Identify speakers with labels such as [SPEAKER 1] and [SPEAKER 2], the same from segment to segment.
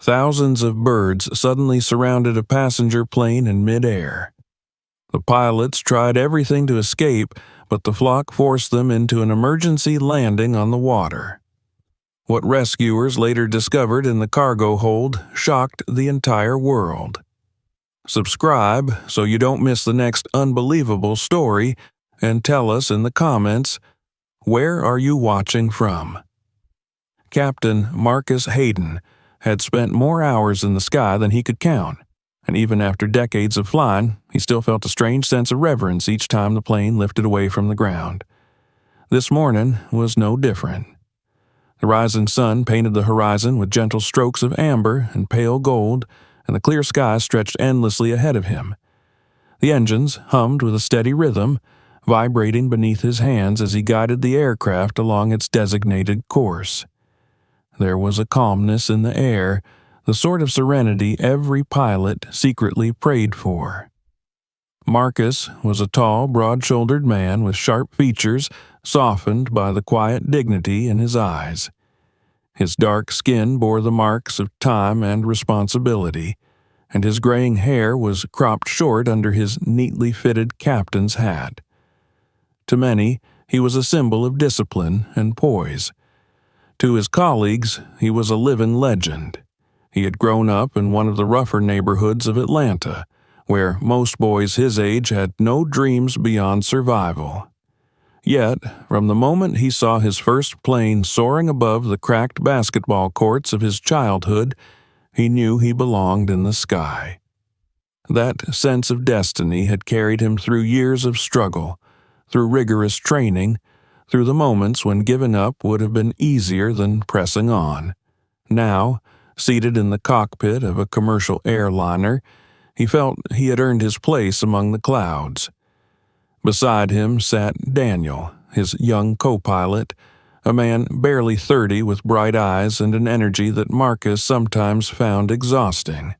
[SPEAKER 1] Thousands of birds suddenly surrounded a passenger plane in midair. The pilots tried everything to escape, but the flock forced them into an emergency landing on the water. What rescuers later discovered in the cargo hold shocked the entire world. Subscribe so you don't miss the next unbelievable story, and tell us in the comments, where are you watching from? Captain Marcus Hayden had spent more hours in the sky than he could count, and even after decades of flying, he still felt a strange sense of reverence each time the plane lifted away from the ground. This morning was no different. The rising sun painted the horizon with gentle strokes of amber and pale gold, and the clear sky stretched endlessly ahead of him. The engines hummed with a steady rhythm, vibrating beneath his hands as he guided the aircraft along its designated course. There was a calmness in the air, the sort of serenity every pilot secretly prayed for. Marcus was a tall, broad-shouldered man with sharp features softened by the quiet dignity in his eyes. His dark skin bore the marks of time and responsibility, and his graying hair was cropped short under his neatly fitted captain's hat. To many, he was a symbol of discipline and poise. To his colleagues, he was a living legend. He had grown up in one of the rougher neighborhoods of Atlanta, where most boys his age had no dreams beyond survival. Yet, from the moment he saw his first plane soaring above the cracked basketball courts of his childhood, he knew he belonged in the sky. That sense of destiny had carried him through years of struggle, through rigorous training, through the moments when giving up would have been easier than pressing on. Now, seated in the cockpit of a commercial airliner, he felt he had earned his place among the clouds. Beside him sat Daniel, his young co-pilot, a man barely 30 with bright eyes and an energy that Marcus sometimes found exhausting.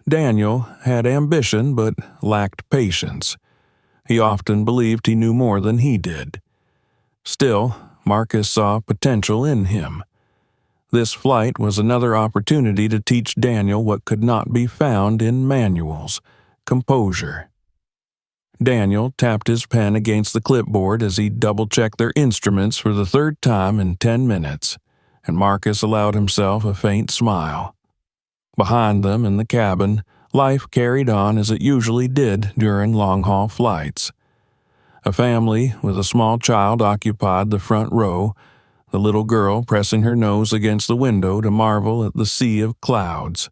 [SPEAKER 1] Daniel had ambition but lacked patience. He often believed he knew more than he did. Still, Marcus saw potential in him. This flight was another opportunity to teach Daniel what could not be found in manuals: composure. Daniel tapped his pen against the clipboard as he double-checked their instruments for the third time in 10 minutes, and Marcus allowed himself a faint smile. Behind them in the cabin, life carried on as it usually did during long-haul flights. A family with a small child occupied the front row, the little girl pressing her nose against the window to marvel at the sea of clouds.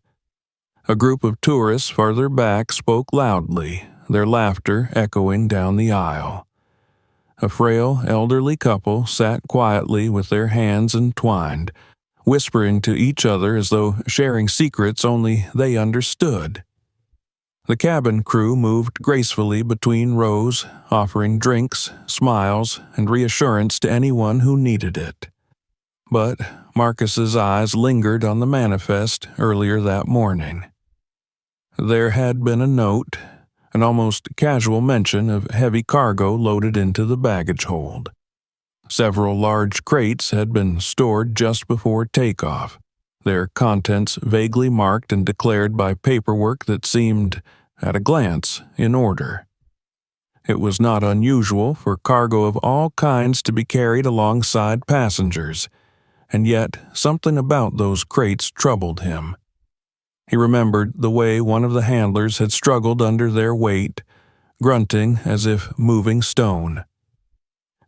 [SPEAKER 1] A group of tourists farther back spoke loudly, their laughter echoing down the aisle. A frail, elderly couple sat quietly with their hands entwined, whispering to each other as though sharing secrets only they understood. The cabin crew moved gracefully between rows, offering drinks, smiles, and reassurance to anyone who needed it. But Marcus's eyes lingered on the manifest earlier that morning. There had been a note, an almost casual mention of heavy cargo loaded into the baggage hold. Several large crates had been stored just before takeoff, their contents vaguely marked and declared by paperwork that seemed, at a glance, in order. It was not unusual for cargo of all kinds to be carried alongside passengers, and yet something about those crates troubled him. He remembered the way one of the handlers had struggled under their weight, grunting as if moving stone.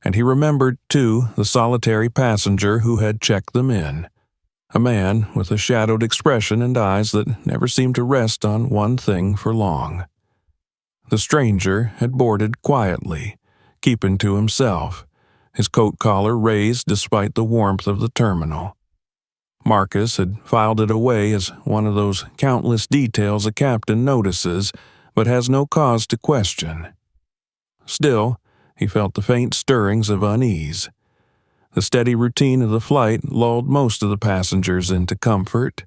[SPEAKER 1] And he remembered, too, the solitary passenger who had checked them in, a man with a shadowed expression and eyes that never seemed to rest on one thing for long. The stranger had boarded quietly, keeping to himself, his coat collar raised despite the warmth of the terminal. Marcus had filed it away as one of those countless details a captain notices but has no cause to question. Still, he felt the faint stirrings of unease. The steady routine of the flight lulled most of the passengers into comfort.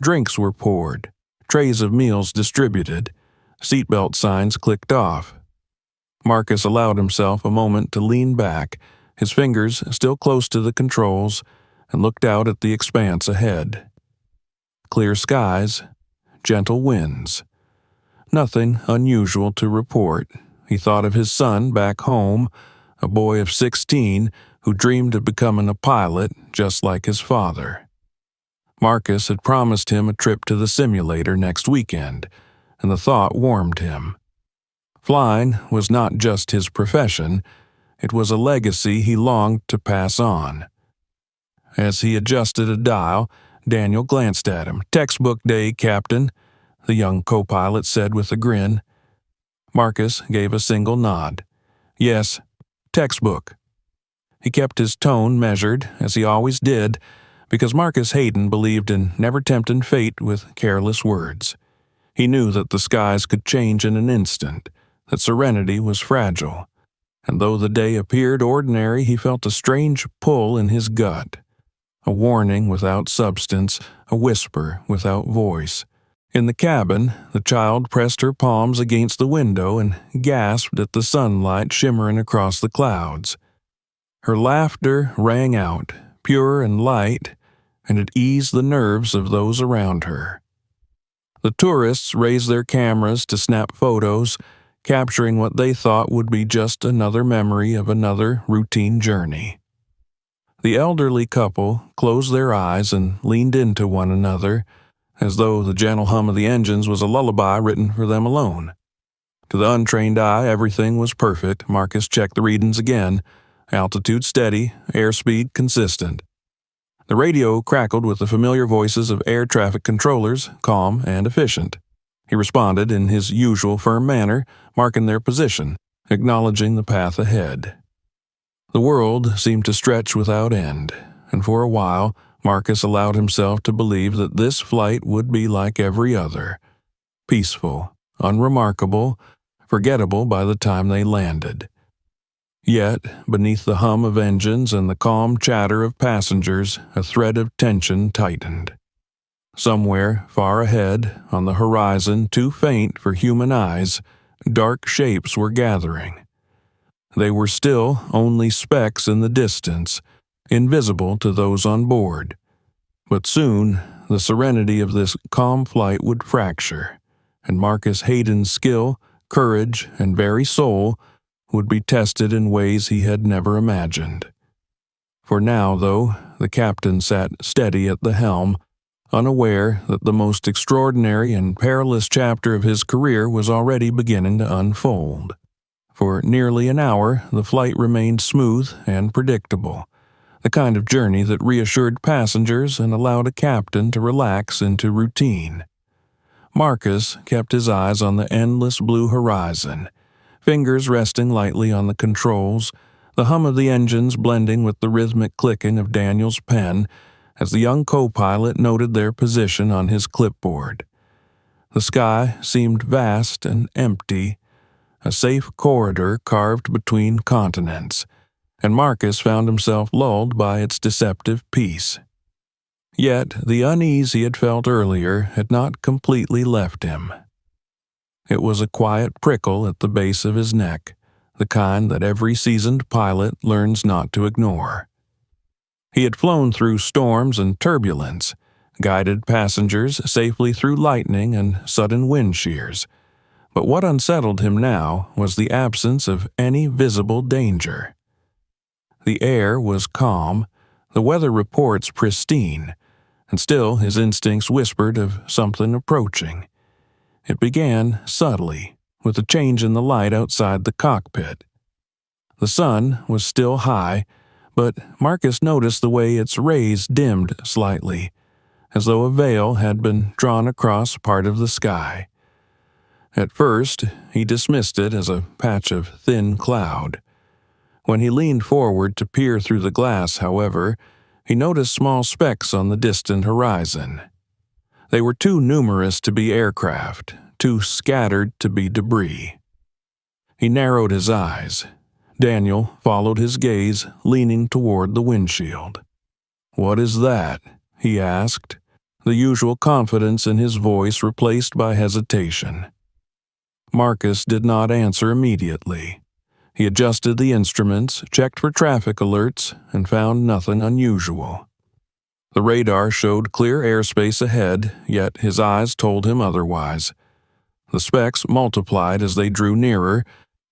[SPEAKER 1] Drinks were poured, trays of meals distributed, seatbelt signs clicked off. Marcus allowed himself a moment to lean back, his fingers still close to the controls, and looked out at the expanse ahead. clear skies, gentle winds. Nothing unusual to report. He thought of his son back home, a boy of 16 who dreamed of becoming a pilot just like his father. Marcus had promised him a trip to the simulator next weekend, and the thought warmed him. Flying was not just his profession, it was a legacy he longed to pass on. As he adjusted a dial, Daniel glanced at him. "Textbook day, Captain," the young co-pilot said with a grin. Marcus gave a single nod. "Yes, textbook." He kept his tone measured, as he always did, because Marcus Hayden believed in never tempting fate with careless words. He knew that the skies could change in an instant, that serenity was fragile, and though the day appeared ordinary, he felt a strange pull in his gut. A warning without substance, a whisper without voice. In the cabin, the child pressed her palms against the window and gasped at the sunlight shimmering across the clouds. Her laughter rang out, pure and light, and it eased the nerves of those around her. The tourists raised their cameras to snap photos, capturing what they thought would be just another memory of another routine journey. The elderly couple closed their eyes and leaned into one another, as though the gentle hum of the engines was a lullaby written for them alone. To the untrained eye, everything was perfect. Marcus checked the readings again. Altitude steady, airspeed consistent. The radio crackled with the familiar voices of air traffic controllers, calm and efficient. He responded in his usual firm manner, marking their position, acknowledging the path ahead. The world seemed to stretch without end, and for a while, Marcus allowed himself to believe that this flight would be like every other. Peaceful, unremarkable, forgettable by the time they landed. Yet, beneath the hum of engines and the calm chatter of passengers, a thread of tension tightened. Somewhere, far ahead, on the horizon too faint for human eyes, dark shapes were gathering. They were still only specks in the distance, invisible to those on board. But soon, the serenity of this calm flight would fracture, and Marcus Hayden's skill, courage, and very soul would be tested in ways he had never imagined. For now, though, the captain sat steady at the helm, unaware that the most extraordinary and perilous chapter of his career was already beginning to unfold. For nearly an hour, the flight remained smooth and predictable, the kind of journey that reassured passengers and allowed a captain to relax into routine. Marcus kept his eyes on the endless blue horizon, fingers resting lightly on the controls, the hum of the engines blending with the rhythmic clicking of Daniel's pen as the young co-pilot noted their position on his clipboard. The sky seemed vast and empty, a safe corridor carved between continents, and Marcus found himself lulled by its deceptive peace. Yet the unease he had felt earlier had not completely left him. It was a quiet prickle at the base of his neck, the kind that every seasoned pilot learns not to ignore. He had flown through storms and turbulence, guided passengers safely through lightning and sudden wind shears, but what unsettled him now was the absence of any visible danger. The air was calm, the weather reports pristine, and still his instincts whispered of something approaching. It began subtly, with a change in the light outside the cockpit. The sun was still high, but Marcus noticed the way its rays dimmed slightly, as though a veil had been drawn across part of the sky. At first, he dismissed it as a patch of thin cloud. When he leaned forward to peer through the glass, however, he noticed small specks on the distant horizon. They were too numerous to be aircraft, too scattered to be debris. He narrowed his eyes. Daniel followed his gaze, leaning toward the windshield. "What is that?" he asked, the usual confidence in his voice replaced by hesitation. Marcus did not answer immediately. He adjusted the instruments, checked for traffic alerts, and found nothing unusual. The radar showed clear airspace ahead, yet his eyes told him otherwise. The specks multiplied as they drew nearer,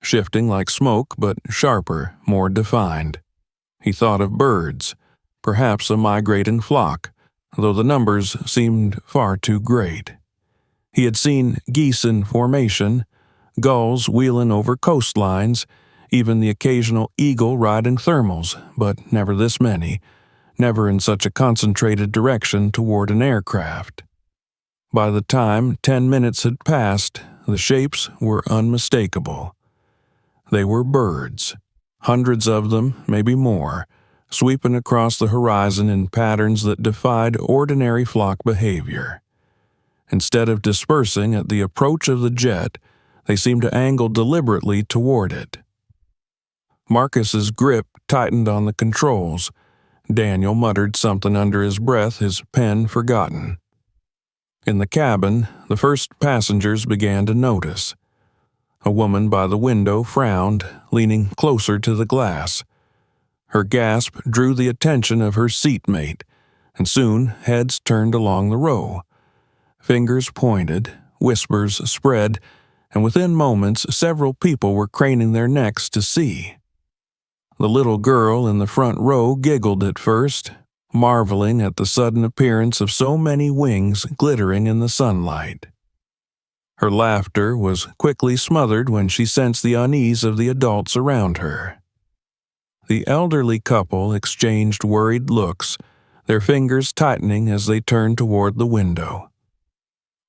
[SPEAKER 1] shifting like smoke but sharper, more defined. He thought of birds, perhaps a migrating flock, though the numbers seemed far too great. He had seen geese in formation, gulls wheeling over coastlines, even the occasional eagle riding thermals, but never this many, never in such a concentrated direction toward an aircraft. By the time 10 minutes had passed, the shapes were unmistakable. They were birds, hundreds of them, maybe more, sweeping across the horizon in patterns that defied ordinary flock behavior. Instead of dispersing at the approach of the jet, they seemed to angle deliberately toward it. Marcus's grip tightened on the controls. Daniel muttered something under his breath, his pen forgotten. In the cabin, the first passengers began to notice. A woman by the window frowned, leaning closer to the glass. Her gasp drew the attention of her seatmate, and soon heads turned along the row. Fingers pointed, whispers spread, and within moments several people were craning their necks to see. The little girl in the front row giggled at first, marveling at the sudden appearance of so many wings glittering in the sunlight. Her laughter was quickly smothered when she sensed the unease of the adults around her. The elderly couple exchanged worried looks, their fingers tightening as they turned toward the window.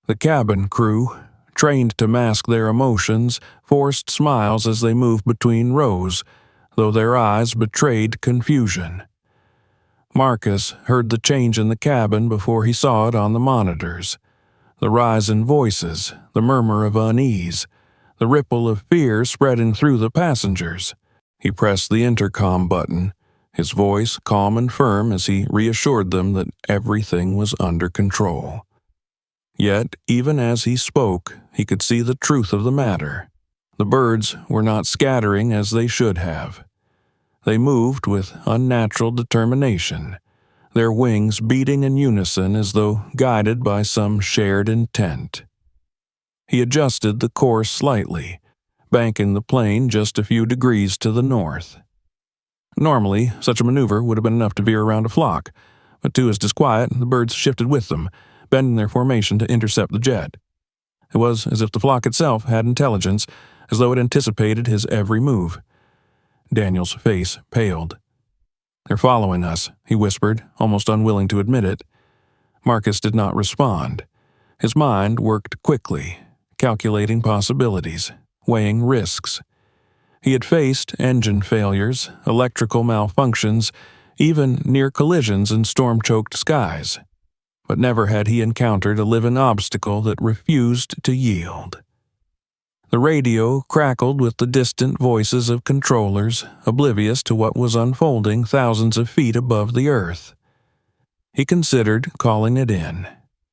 [SPEAKER 1] The cabin crew, trained to mask their emotions, forced smiles as they moved between rows, though their eyes betrayed confusion. Marcus heard the change in the cabin before he saw it on the monitors. The rise in voices, the murmur of unease, the ripple of fear spreading through the passengers. He pressed the intercom button, his voice calm and firm as he reassured them that everything was under control. Yet, even as he spoke, he could see the truth of the matter. The birds were not scattering as they should have. They moved with unnatural determination, their wings beating in unison as though guided by some shared intent. He adjusted the course slightly, banking the plane just a few degrees to the north. Normally, such a maneuver would have been enough to veer around a flock, but to his disquiet, the birds shifted with them, bending their formation to intercept the jet. It was as if the flock itself had intelligence, as though it anticipated his every move. Daniel's face paled. "They're following us," he whispered, almost unwilling to admit it. Marcus did not respond. His mind worked quickly, calculating possibilities, weighing risks. He had faced engine failures, electrical malfunctions, even near collisions in storm-choked skies. But never had he encountered a living obstacle that refused to yield. The radio crackled with the distant voices of controllers, oblivious to what was unfolding thousands of feet above the earth. He considered calling it in,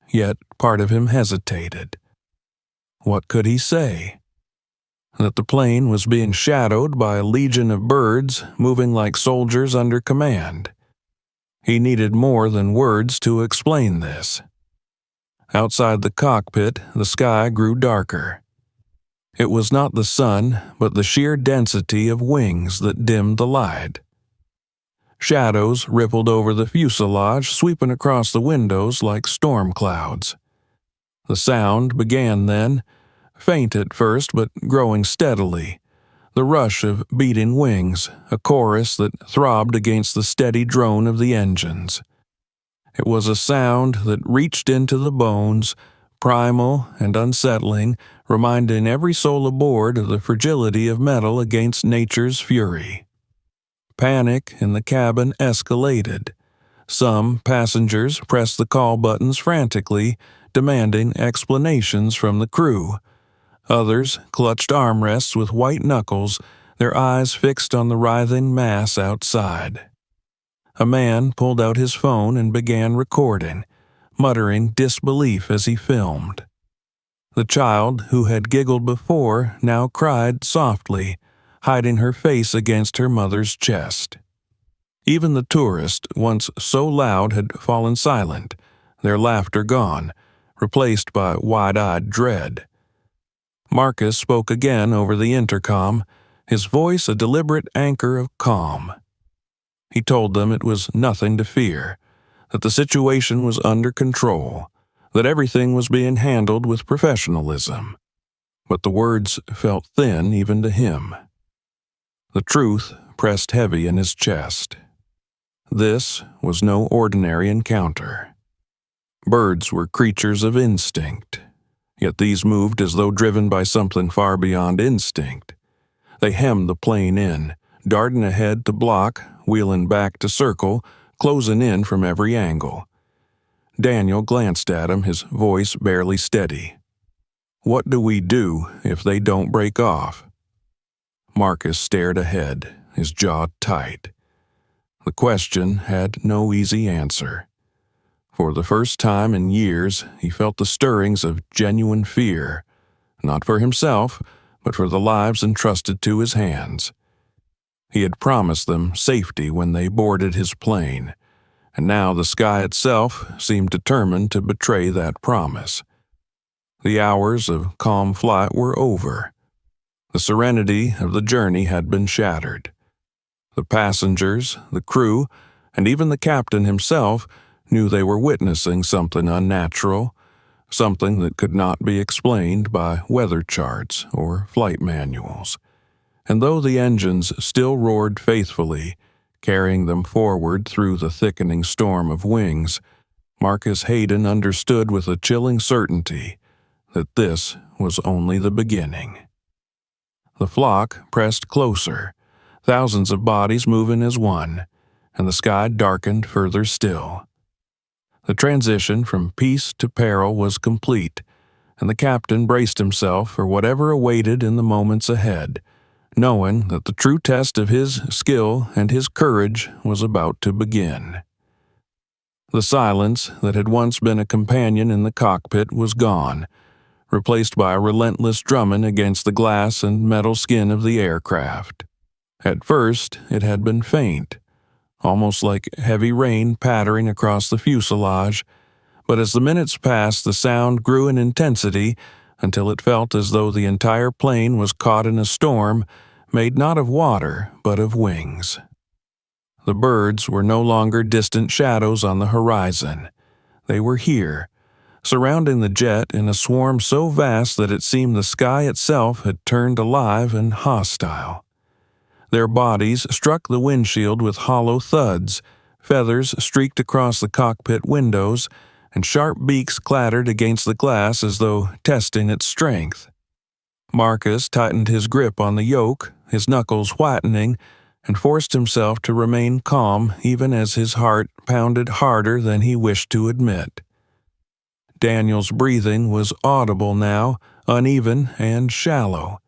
[SPEAKER 1] yet part of him hesitated. What could he say? That the plane was being shadowed by a legion of birds moving like soldiers under command. He needed more than words to explain this. Outside the cockpit, the sky grew darker. It was not the sun, but the sheer density of wings that dimmed the light. Shadows rippled over the fuselage, sweeping across the windows like storm clouds. The sound began then, faint at first but growing steadily, the rush of beating wings, a chorus that throbbed against the steady drone of the engines. It was a sound that reached into the bones, primal and unsettling, reminding every soul aboard of the fragility of metal against nature's fury. Panic in the cabin escalated. Some passengers pressed the call buttons frantically, demanding explanations from the crew. Others clutched armrests with white knuckles, their eyes fixed on the writhing mass outside. A man pulled out his phone and began recording, muttering disbelief as he filmed. The child, who had giggled before, now cried softly, hiding her face against her mother's chest. Even the tourists, once so loud, had fallen silent, their laughter gone, replaced by wide-eyed dread. Marcus spoke again over the intercom, his voice a deliberate anchor of calm. He told them it was nothing to fear, that the situation was under control, that everything was being handled with professionalism. But the words felt thin even to him. The truth pressed heavy in his chest. This was no ordinary encounter. Birds were creatures of instinct, yet these moved as though driven by something far beyond instinct. They hemmed the plane in, darting ahead to block, wheeling back to circle, closing in from every angle. Daniel glanced at him, his voice barely steady. "What do we do if they don't break off?" Marcus stared ahead, his jaw tight. The question had no easy answer. For the first time in years, he felt the stirrings of genuine fear, not for himself, but for the lives entrusted to his hands. He had promised them safety when they boarded his plane, and now the sky itself seemed determined to betray that promise. The hours of calm flight were over. The serenity of the journey had been shattered. The passengers, the crew, and even the captain himself knew they were witnessing something unnatural, something that could not be explained by weather charts or flight manuals. And though the engines still roared faithfully, carrying them forward through the thickening storm of wings, Marcus Hayden understood with a chilling certainty that this was only the beginning. The flock pressed closer, thousands of bodies moving as one, and the sky darkened further still. The transition from peace to peril was complete, and the captain braced himself for whatever awaited in the moments ahead, knowing that the true test of his skill and his courage was about to begin. The silence that had once been a companion in the cockpit was gone, replaced by a relentless drumming against the glass and metal skin of the aircraft. At first, it had been faint, almost like heavy rain pattering across the fuselage, but as the minutes passed, the sound grew in intensity until it felt as though the entire plane was caught in a storm made not of water, but of wings. The birds were no longer distant shadows on the horizon. They were here, surrounding the jet in a swarm so vast that it seemed the sky itself had turned alive and hostile. Their bodies struck the windshield with hollow thuds, feathers streaked across the cockpit windows, and sharp beaks clattered against the glass as though testing its strength. Marcus tightened his grip on the yoke, his knuckles whitening, and forced himself to remain calm even as his heart pounded harder than he wished to admit. Daniel's breathing was audible now, uneven and shallow.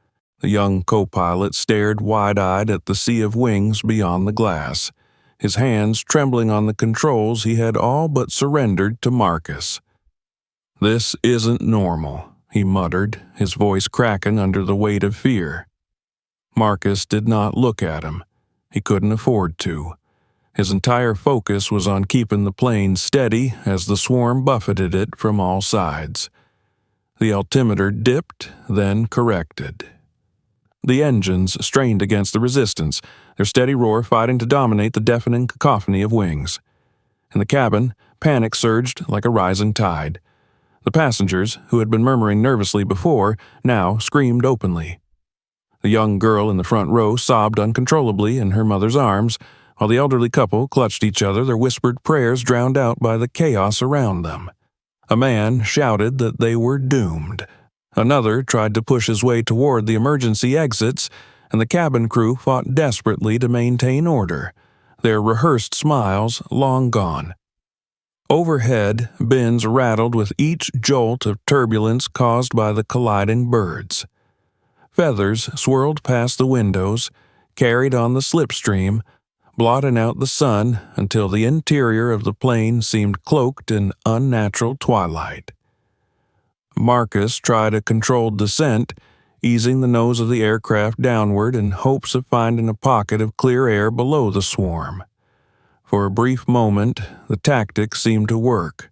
[SPEAKER 1] The young co-pilot stared wide-eyed at the sea of wings beyond the glass, his hands trembling on the controls he had all but surrendered to Marcus. "This isn't normal," he muttered, his voice cracking under the weight of fear. Marcus did not look at him. He couldn't afford to. His entire focus was on keeping the plane steady as the swarm buffeted it from all sides. The altimeter dipped, then corrected. The engines strained against the resistance, their steady roar fighting to dominate the deafening cacophony of wings. In the cabin, panic surged like a rising tide. The passengers, who had been murmuring nervously before, now screamed openly. The young girl in the front row sobbed uncontrollably in her mother's arms, while the elderly couple clutched each other, their whispered prayers drowned out by the chaos around them. A man shouted that they were doomed. Another tried to push his way toward the emergency exits, and the cabin crew fought desperately to maintain order, their rehearsed smiles long gone. Overhead, bins rattled with each jolt of turbulence caused by the colliding birds. Feathers swirled past the windows, carried on the slipstream, blotting out the sun until the interior of the plane seemed cloaked in unnatural twilight. Marcus tried a controlled descent, easing the nose of the aircraft downward in hopes of finding a pocket of clear air below the swarm. For a brief moment, the tactic seemed to work.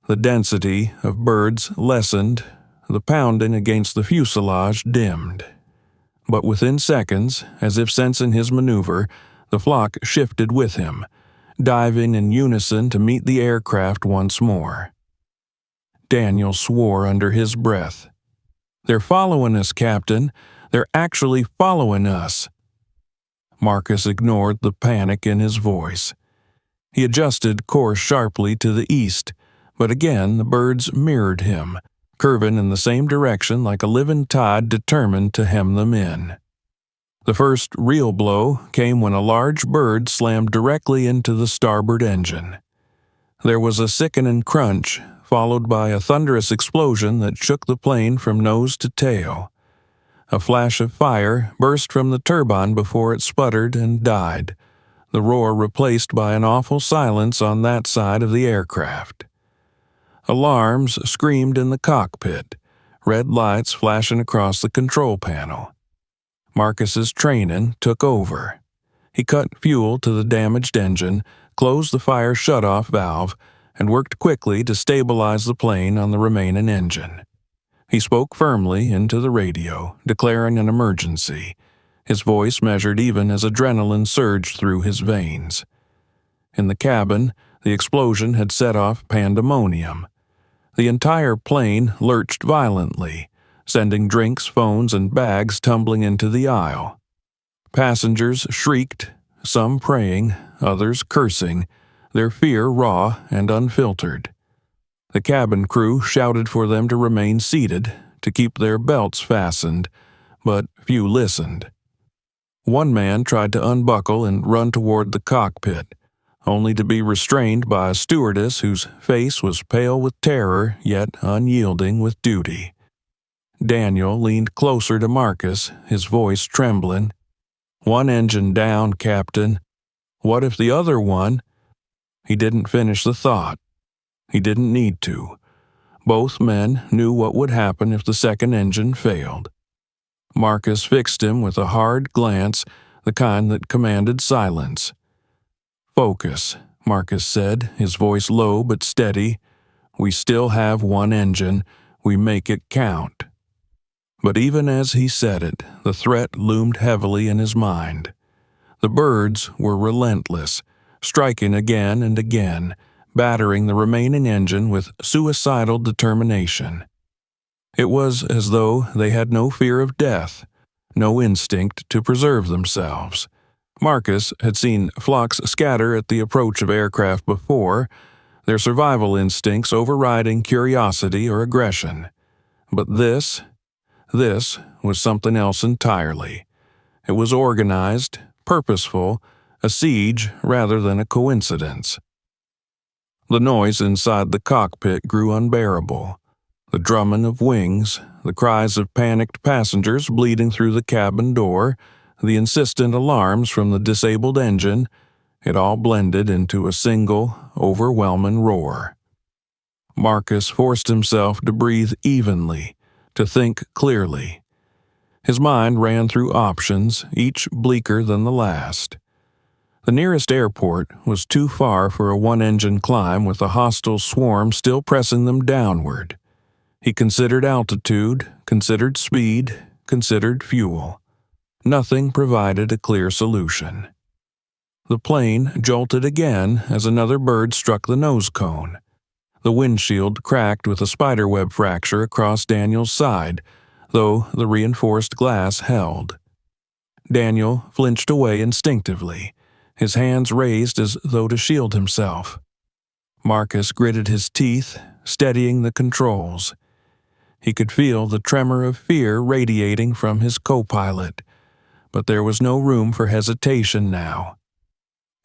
[SPEAKER 1] The density of birds lessened, the pounding against the fuselage dimmed. But within seconds, as if sensing his maneuver, the flock shifted with him, diving in unison to meet the aircraft once more. Daniel swore under his breath. "They're following us, Captain. They're actually following us." Marcus ignored the panic in his voice. He adjusted course sharply to the east, but again the birds mirrored him, curving in the same direction like a living tide determined to hem them in. The first real blow came when a large bird slammed directly into the starboard engine. There was a sickening crunch, followed by a thunderous explosion that shook the plane from nose to tail. A flash of fire burst from the turbine before it sputtered and died, the roar replaced by an awful silence on that side of the aircraft. Alarms screamed in the cockpit, red lights flashing across the control panel. Marcus's training took over. He cut fuel to the damaged engine, closed the fire shutoff valve, and worked quickly to stabilize the plane on the remaining engine. He spoke firmly into the radio, declaring an emergency, his voice measured even as adrenaline surged through his veins. In the cabin, the explosion had set off pandemonium. The entire plane lurched violently, sending drinks, phones, and bags tumbling into the aisle. Passengers shrieked, some praying, others cursing, their fear raw and unfiltered. The cabin crew shouted for them to remain seated, to keep their belts fastened, but few listened. One man tried to unbuckle and run toward the cockpit, only to be restrained by a stewardess whose face was pale with terror yet unyielding with duty. Daniel leaned closer to Marcus, his voice trembling. "One engine down, Captain. What if the other one—" He didn't finish the thought. He didn't need to. Both men knew what would happen if the second engine failed. Marcus fixed him with a hard glance, the kind that commanded silence. "Focus," Marcus said, his voice low but steady. "We still have one engine. We make it count." But even as he said it, the threat loomed heavily in his mind. The birds were relentless, striking again and again, battering the remaining engine with suicidal determination. It was as though they had no fear of death, no instinct to preserve themselves. Marcus had seen flocks scatter at the approach of aircraft before, their survival instincts overriding curiosity or aggression. But this was something else entirely. It was organized, purposeful, a siege rather than a coincidence. The noise inside the cockpit grew unbearable. The drumming of wings, the cries of panicked passengers bleeding through the cabin door, the insistent alarms from the disabled engine, it all blended into a single, overwhelming roar. Marcus forced himself to breathe evenly, to think clearly. His mind ran through options, each bleaker than the last. The nearest airport was too far for a one-engine climb with a hostile swarm still pressing them downward. He considered altitude, considered speed, considered fuel. Nothing provided a clear solution. The plane jolted again as another bird struck the nose cone. The windshield cracked with a spiderweb fracture across Daniel's side, though the reinforced glass held. Daniel flinched away instinctively, his hands raised as though to shield himself. Marcus gritted his teeth, steadying the controls. He could feel the tremor of fear radiating from his co-pilot, but there was no room for hesitation now.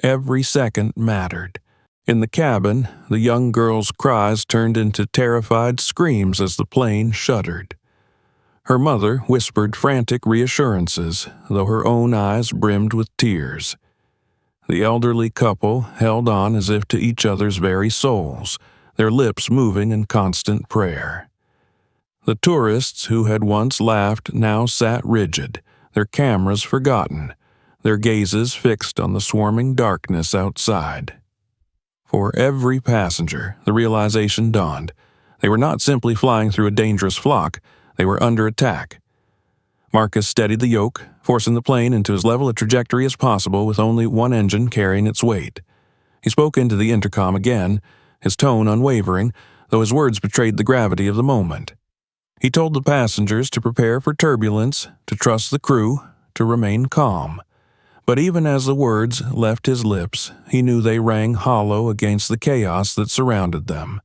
[SPEAKER 1] Every second mattered. In the cabin, the young girl's cries turned into terrified screams as the plane shuddered. Her mother whispered frantic reassurances, though her own eyes brimmed with tears. The elderly couple held on as if to each other's very souls, their lips moving in constant prayer. The tourists who had once laughed now sat rigid, their cameras forgotten, their gazes fixed on the swarming darkness outside. For every passenger, the realization dawned. They were not simply flying through a dangerous flock, they were under attack. Marcus steadied the yoke, forcing the plane into as level a trajectory as possible with only one engine carrying its weight. He spoke into the intercom again, his tone unwavering, though his words betrayed the gravity of the moment. He told the passengers to prepare for turbulence, to trust the crew, to remain calm. But even as the words left his lips, he knew they rang hollow against the chaos that surrounded them.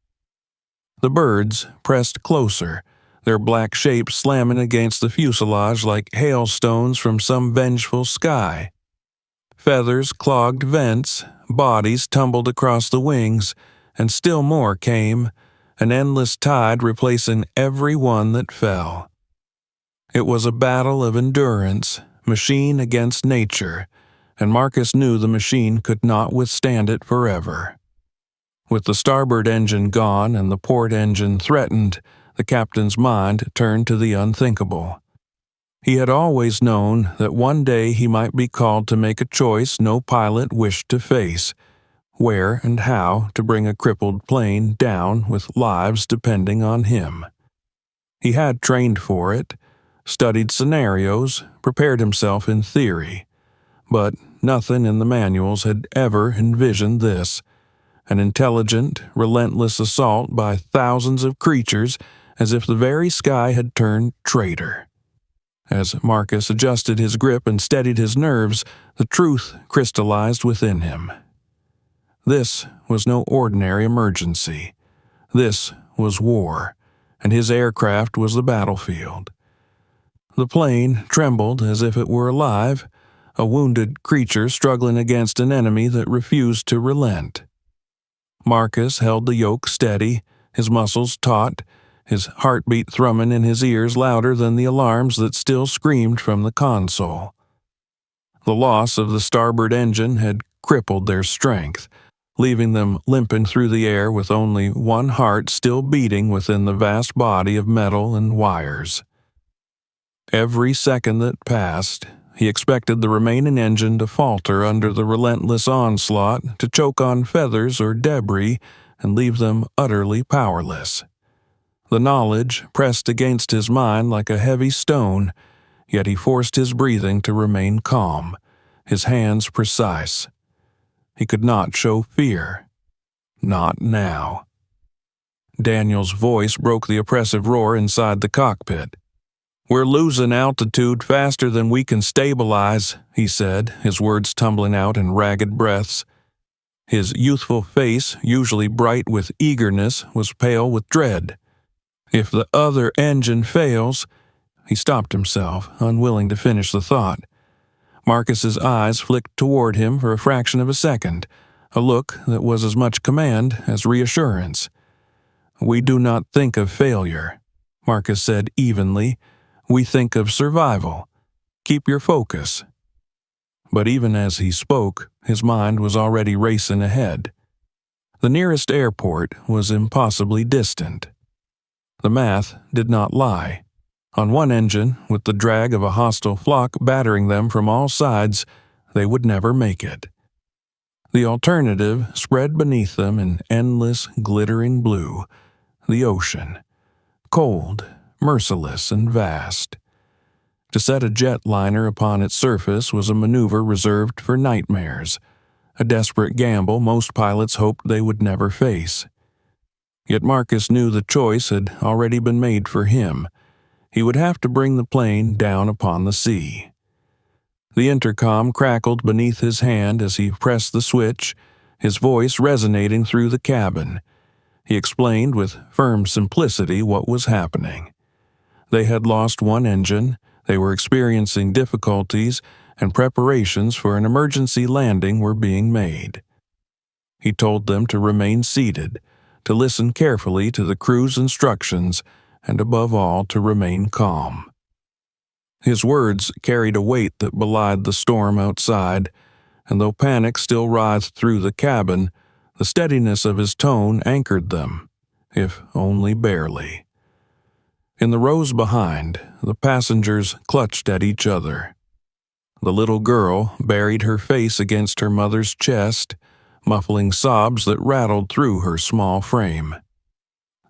[SPEAKER 1] The birds pressed closer, their black shapes slamming against the fuselage like hailstones from some vengeful sky. Feathers clogged vents, bodies tumbled across the wings, and still more came, an endless tide replacing every one that fell. It was a battle of endurance, machine against nature, and Marcus knew the machine could not withstand it forever. With the starboard engine gone and the port engine threatened, the captain's mind turned to the unthinkable. He had always known that one day he might be called to make a choice no pilot wished to face, where and how to bring a crippled plane down with lives depending on him. He had trained for it, studied scenarios, prepared himself in theory, but nothing in the manuals had ever envisioned this, an intelligent, relentless assault by thousands of creatures as if the very sky had turned traitor. As Marcus adjusted his grip and steadied his nerves, the truth crystallized within him. This was no ordinary emergency. This was war, and his aircraft was the battlefield. The plane trembled as if it were alive, a wounded creature struggling against an enemy that refused to relent. Marcus held the yoke steady, his muscles taut, his heartbeat thrumming in his ears louder than the alarms that still screamed from the console. The loss of the starboard engine had crippled their strength, leaving them limping through the air with only one heart still beating within the vast body of metal and wires. Every second that passed, he expected the remaining engine to falter under the relentless onslaught, to choke on feathers or debris and leave them utterly powerless. The knowledge pressed against his mind like a heavy stone, yet he forced his breathing to remain calm, his hands precise. He could not show fear. Not now. Daniel's voice broke the oppressive roar inside the cockpit. "We're losing altitude faster than we can stabilize," he said, his words tumbling out in ragged breaths. His youthful face, usually bright with eagerness, was pale with dread. "If the other engine fails—" He stopped himself, unwilling to finish the thought. Marcus's eyes flicked toward him for a fraction of a second, a look that was as much command as reassurance. "We do not think of failure," Marcus said evenly. "We think of survival. Keep your focus." But even as he spoke, his mind was already racing ahead. The nearest airport was impossibly distant. The math did not lie. On one engine, with the drag of a hostile flock battering them from all sides, they would never make it. The alternative spread beneath them in endless, glittering blue, the ocean, cold, merciless, and vast. To set a jetliner upon its surface was a maneuver reserved for nightmares, a desperate gamble most pilots hoped they would never face. Yet Marcus knew the choice had already been made for him. He would have to bring the plane down upon the sea. The intercom crackled beneath his hand as he pressed the switch, his voice resonating through the cabin. He explained with firm simplicity what was happening. They had lost one engine, they were experiencing difficulties, and preparations for an emergency landing were being made. He told them to remain seated, to listen carefully to the crew's instructions, and above all to remain calm. His words carried a weight that belied the storm outside, and though panic still writhed through the cabin, the steadiness of his tone anchored them, if only barely. In the rows behind, the passengers clutched at each other. The little girl buried her face against her mother's chest, muffling sobs that rattled through her small frame.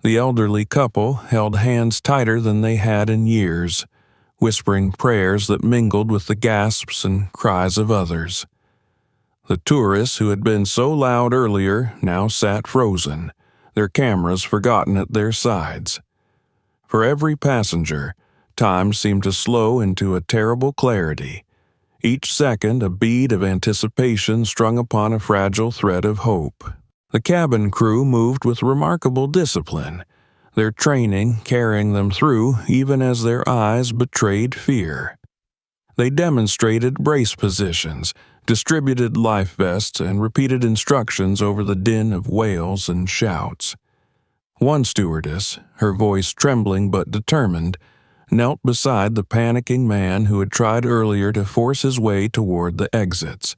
[SPEAKER 1] The elderly couple held hands tighter than they had in years, whispering prayers that mingled with the gasps and cries of others. The tourists who had been so loud earlier now sat frozen, their cameras forgotten at their sides. For every passenger, time seemed to slow into a terrible clarity, each second a bead of anticipation strung upon a fragile thread of hope. The cabin crew moved with remarkable discipline, their training carrying them through even as their eyes betrayed fear. They demonstrated brace positions, distributed life vests, and repeated instructions over the din of wails and shouts. One stewardess, her voice trembling but determined, knelt beside the panicking man who had tried earlier to force his way toward the exits.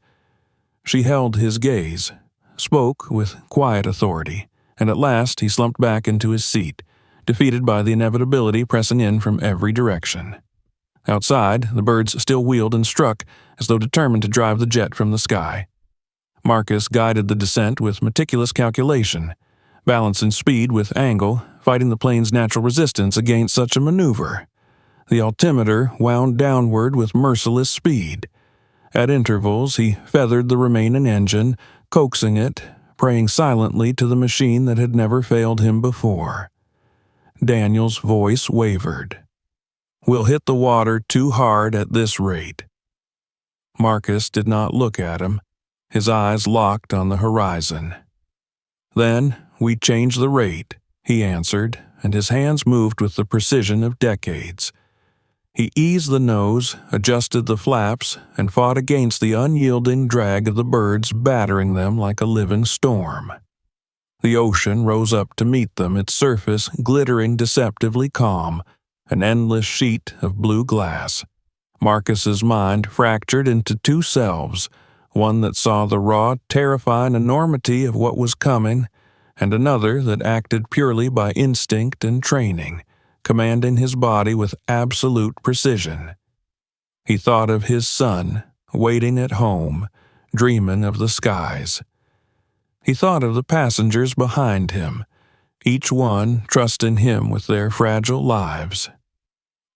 [SPEAKER 1] She held his gaze, spoke with quiet authority, and at last he slumped back into his seat, defeated by the inevitability pressing in from every direction. Outside, the birds still wheeled and struck, as though determined to drive the jet from the sky. Marcus guided the descent with meticulous calculation, balancing speed with angle, fighting the plane's natural resistance against such a maneuver. The altimeter wound downward with merciless speed. At intervals, he feathered the remaining engine, coaxing it, praying silently to the machine that had never failed him before. Daniel's voice wavered. "We'll hit the water too hard at this rate." Marcus did not look at him, his eyes locked on the horizon. "Then we change the rate," he answered, and his hands moved with the precision of decades. He eased the nose, adjusted the flaps, and fought against the unyielding drag of the birds battering them like a living storm. The ocean rose up to meet them, its surface glittering deceptively calm, an endless sheet of blue glass. Marcus's mind fractured into two selves, one that saw the raw, terrifying enormity of what was coming, and another that acted purely by instinct and training, commanding his body with absolute precision. He thought of his son, waiting at home, dreaming of the skies. He thought of the passengers behind him, each one trusting him with their fragile lives.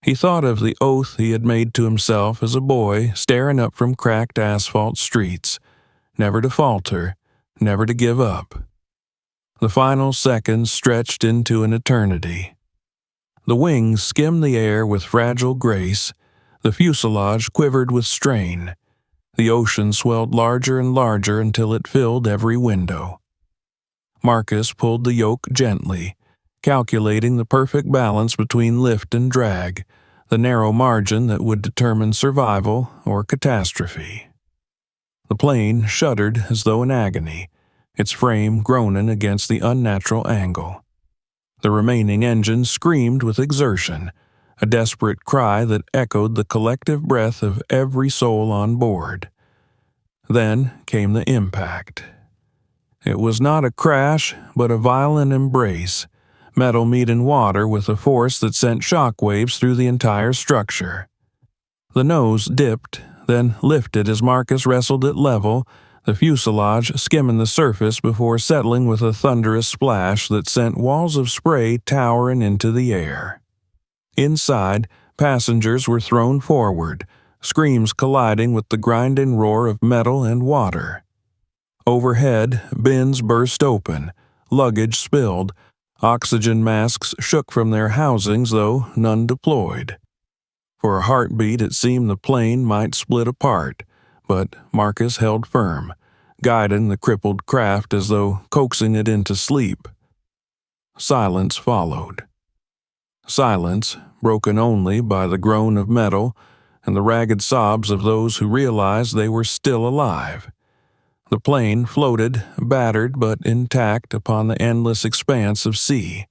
[SPEAKER 1] He thought of the oath he had made to himself as a boy staring up from cracked asphalt streets, never to falter, never to give up. The final seconds stretched into an eternity. The wings skimmed the air with fragile grace, the fuselage quivered with strain. The ocean swelled larger and larger until it filled every window. Marcus pulled the yoke gently, calculating the perfect balance between lift and drag, the narrow margin that would determine survival or catastrophe. The plane shuddered as though in agony, its frame groaning against the unnatural angle. The remaining engine screamed with exertion, a desperate cry that echoed the collective breath of every soul on board. Then came the impact. It was not a crash, but a violent embrace, metal meeting water with a force that sent shock waves through the entire structure. The nose dipped, then lifted as Marcus wrestled it level, the fuselage skimming the surface before settling with a thunderous splash that sent walls of spray towering into the air. Inside, passengers were thrown forward, screams colliding with the grinding roar of metal and water. Overhead, bins burst open, luggage spilled, oxygen masks shook from their housings, though none deployed. For a heartbeat it seemed the plane might split apart, but Marcus held firm, guiding the crippled craft as though coaxing it into sleep. Silence followed. Silence, broken only by the groan of metal and the ragged sobs of those who realized they were still alive. The plane floated, battered but intact, upon the endless expanse of sea.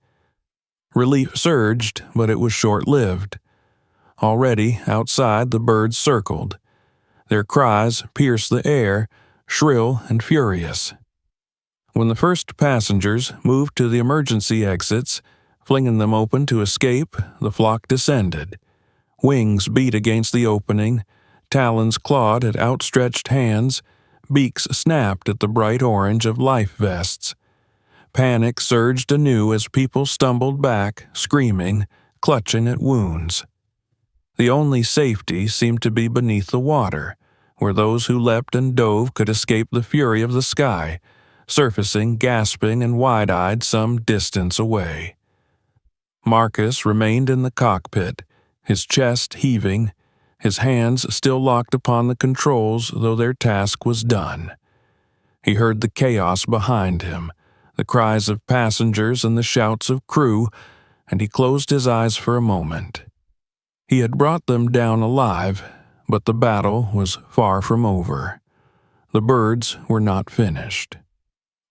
[SPEAKER 1] Relief surged, but it was short-lived. Already, outside, the birds circled. Their cries pierced the air, shrill and furious. When the first passengers moved to the emergency exits, flinging them open to escape, the flock descended. Wings beat against the opening, talons clawed at outstretched hands, beaks snapped at the bright orange of life vests. Panic surged anew as people stumbled back, screaming, clutching at wounds. The only safety seemed to be beneath the water, where those who leapt and dove could escape the fury of the sky, surfacing gasping and wide-eyed some distance away. Marcus remained in the cockpit, his chest heaving, his hands still locked upon the controls, though their task was done. He heard the chaos behind him, the cries of passengers and the shouts of crew, and he closed his eyes for a moment. He had brought them down alive, but the battle was far from over. The birds were not finished.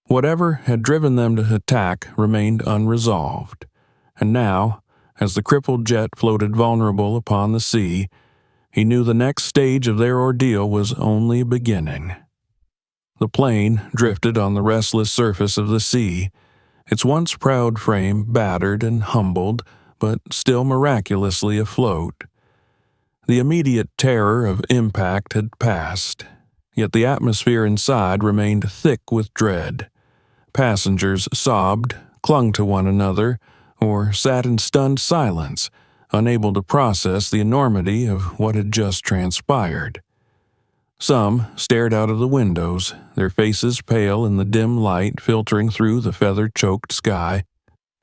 [SPEAKER 1] Whatever had driven them to attack remained unresolved, and now, as the crippled jet floated vulnerable upon the sea, he knew the next stage of their ordeal was only beginning. The plane drifted on the restless surface of the sea, its once proud frame battered and humbled, but still miraculously afloat. The immediate terror of impact had passed, yet the atmosphere inside remained thick with dread. Passengers sobbed, clung to one another, or sat in stunned silence, unable to process the enormity of what had just transpired. Some stared out of the windows, their faces pale in the dim light filtering through the feather-choked sky,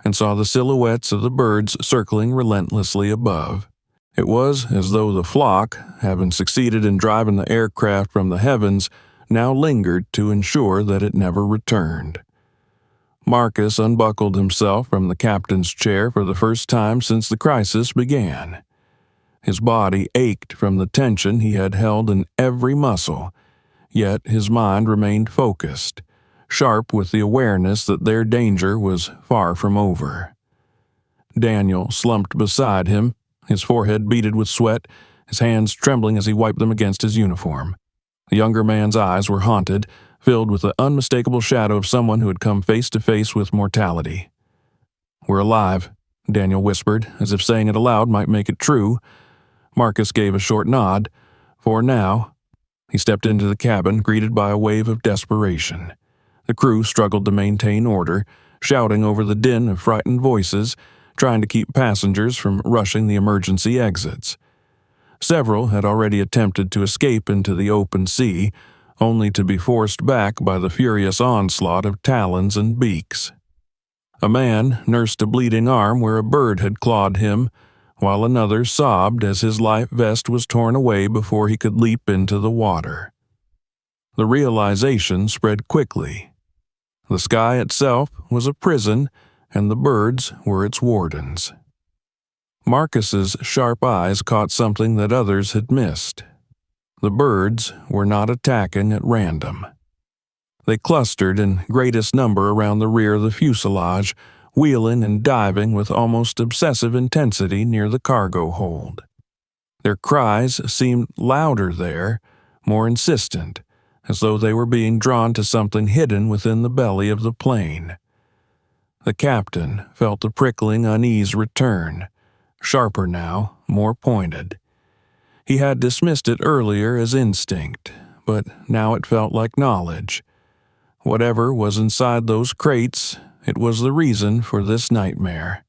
[SPEAKER 1] and saw the silhouettes of the birds circling relentlessly above. It was as though the flock, having succeeded in driving the aircraft from the heavens, now lingered to ensure that it never returned. Marcus unbuckled himself from the captain's chair for the first time since the crisis began. His body ached from the tension he had held in every muscle, yet his mind remained focused, sharp with the awareness that their danger was far from over. Daniel slumped beside him, his forehead beaded with sweat, his hands trembling as he wiped them against his uniform. The younger man's eyes were haunted, filled with the unmistakable shadow of someone who had come face to face with mortality. "We're alive," Daniel whispered, as if saying it aloud might make it true. Marcus gave a short nod. For now. He stepped into the cabin, greeted by a wave of desperation. The crew struggled to maintain order, shouting over the din of frightened voices, trying to keep passengers from rushing the emergency exits. Several had already attempted to escape into the open sea, only to be forced back by the furious onslaught of talons and beaks. A man nursed a bleeding arm where a bird had clawed him, while another sobbed as his life vest was torn away before he could leap into the water. The realization spread quickly. The sky itself was a prison, and the birds were its wardens. Marcus's sharp eyes caught something that others had missed. The birds were not attacking at random. They clustered in greatest number around the rear of the fuselage, wheeling and diving with almost obsessive intensity near the cargo hold. Their cries seemed louder there, more insistent, as though they were being drawn to something hidden within the belly of the plane. The captain felt the prickling unease return, sharper now, more pointed. He had dismissed it earlier as instinct, but now it felt like knowledge. Whatever was inside those crates, it was the reason for this nightmare.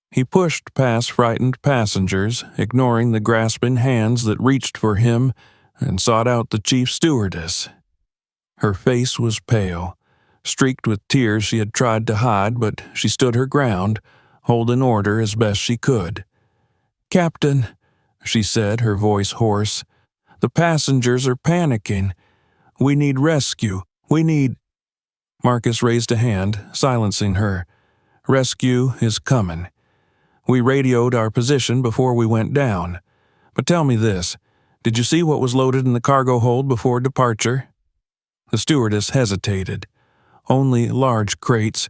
[SPEAKER 1] He pushed past frightened passengers, ignoring the grasping hands that reached for him, and sought out the chief stewardess. Her face was pale, streaked with tears she had tried to hide, but she stood her ground, holding order as best she could. "Captain," she said, her voice hoarse, "the passengers are panicking. We need rescue. We need—" Marcus raised a hand, silencing her. "Rescue is coming. We radioed our position before we went down. But tell me this, did you see what was loaded in the cargo hold before departure?" The stewardess hesitated. "Only large crates,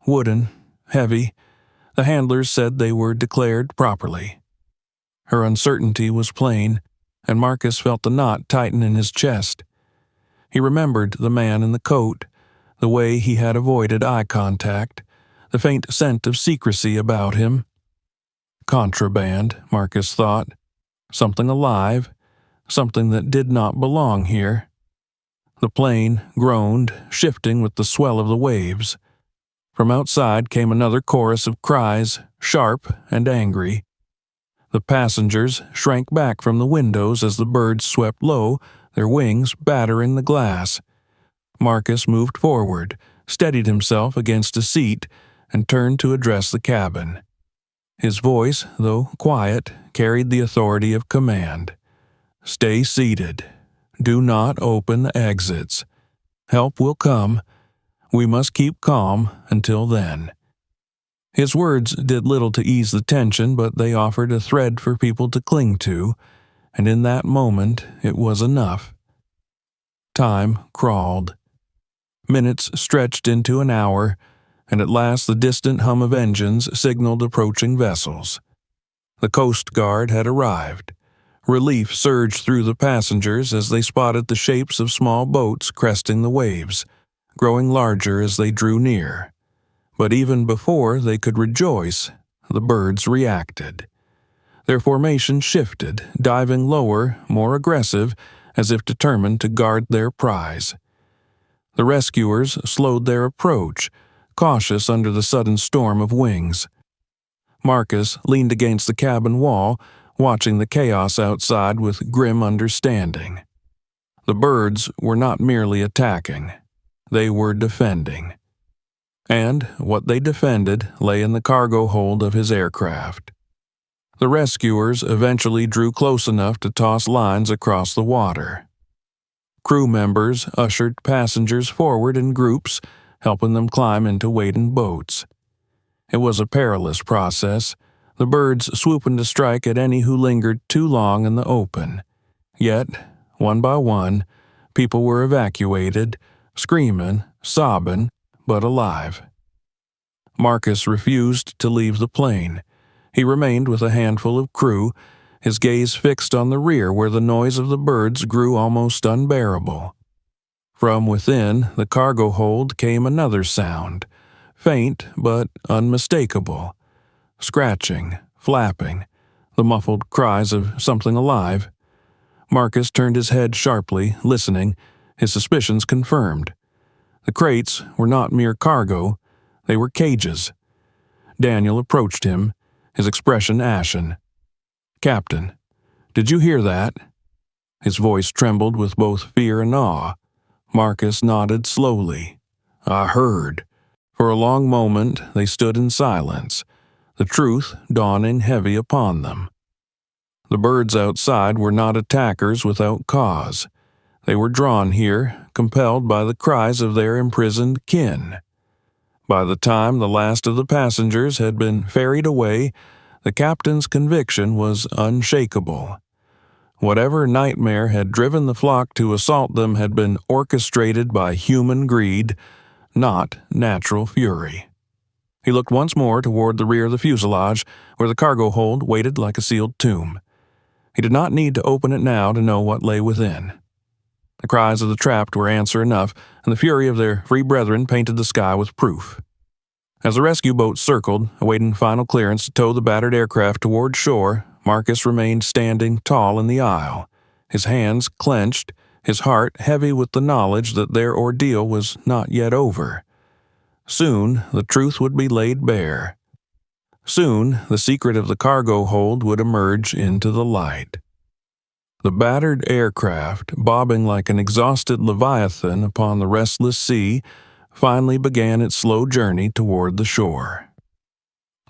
[SPEAKER 1] wooden, heavy. The handlers said they were declared properly." Her uncertainty was plain, and Marcus felt the knot tighten in his chest. He remembered the man in the coat, the way he had avoided eye contact, the faint scent of secrecy about him. Contraband, Marcus thought. Something alive, something that did not belong here. The plane groaned, shifting with the swell of the waves. From outside came another chorus of cries, sharp and angry. The passengers shrank back from the windows as the birds swept low, their wings battering the glass. Marcus moved forward, steadied himself against a seat, and turned to address the cabin. His voice, though quiet, carried the authority of command. "Stay seated. Do not open the exits. Help will come. We must keep calm until then." His words did little to ease the tension, but they offered a thread for people to cling to, and in that moment it was enough. Time crawled. Minutes stretched into an hour, and at last the distant hum of engines signaled approaching vessels. The Coast Guard had arrived. Relief surged through the passengers as they spotted the shapes of small boats cresting the waves, growing larger as they drew near. But even before they could rejoice, the birds reacted. Their formation shifted, diving lower, more aggressive, as if determined to guard their prize. The rescuers slowed their approach, cautious under the sudden storm of wings. Marcus leaned against the cabin wall, watching the chaos outside with grim understanding. The birds were not merely attacking. They were defending. And what they defended lay in the cargo hold of his aircraft. The rescuers eventually drew close enough to toss lines across the water. Crew members ushered passengers forward in groups, helping them climb into waiting boats. It was a perilous process, the birds swooping to strike at any who lingered too long in the open. Yet, one by one, people were evacuated, screaming, sobbing, but alive. Marcus refused to leave the plane. He remained with a handful of crew, his gaze fixed on the rear where the noise of the birds grew almost unbearable. From within the cargo hold came another sound, faint but unmistakable. Scratching, flapping, the muffled cries of something alive. Marcus turned his head sharply, listening, his suspicions confirmed. The crates were not mere cargo, they were cages. Daniel approached him, his expression ashen. "Captain, did you hear that?" His voice trembled with both fear and awe. Marcus nodded slowly. "I heard." For a long moment they stood in silence, the truth dawning heavy upon them. The birds outside were not attackers without cause. They were drawn here, compelled by the cries of their imprisoned kin. By the time the last of the passengers had been ferried away, the captain's conviction was unshakable. Whatever nightmare had driven the flock to assault them had been orchestrated by human greed, not natural fury. He looked once more toward the rear of the fuselage, where the cargo hold waited like a sealed tomb. He did not need to open it now to know what lay within. The cries of the trapped were answer enough, and the fury of their free brethren painted the sky with proof. As the rescue boat circled, awaiting final clearance to tow the battered aircraft toward shore, Marcus remained standing tall in the aisle, his hands clenched, his heart heavy with the knowledge that their ordeal was not yet over. Soon the truth would be laid bare. Soon the secret of the cargo hold would emerge into the light. The battered aircraft, bobbing like an exhausted leviathan upon the restless sea, finally began its slow journey toward the shore.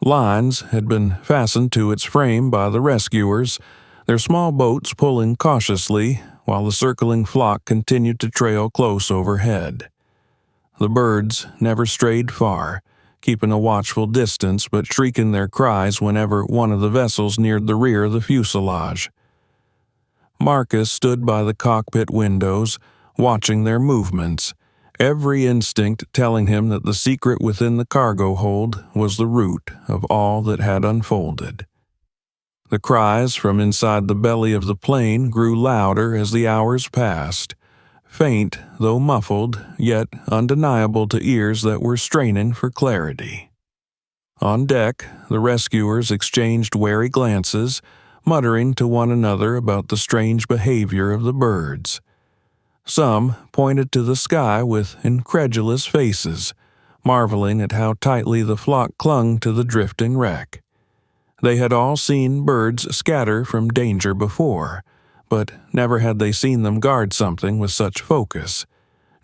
[SPEAKER 1] Lines had been fastened to its frame by the rescuers, their small boats pulling cautiously while the circling flock continued to trail close overhead. The birds never strayed far, keeping a watchful distance but shrieking their cries whenever one of the vessels neared the rear of the fuselage. Marcus stood by the cockpit windows, watching their movements, every instinct telling him that the secret within the cargo hold was the root of all that had unfolded. The cries from inside the belly of the plane grew louder as the hours passed, faint though muffled, yet undeniable to ears that were straining for clarity. On deck, the rescuers exchanged wary glances, muttering to one another about the strange behavior of the birds. Some pointed to the sky with incredulous faces, marveling at how tightly the flock clung to the drifting wreck. They had all seen birds scatter from danger before, but never had they seen them guard something with such focus.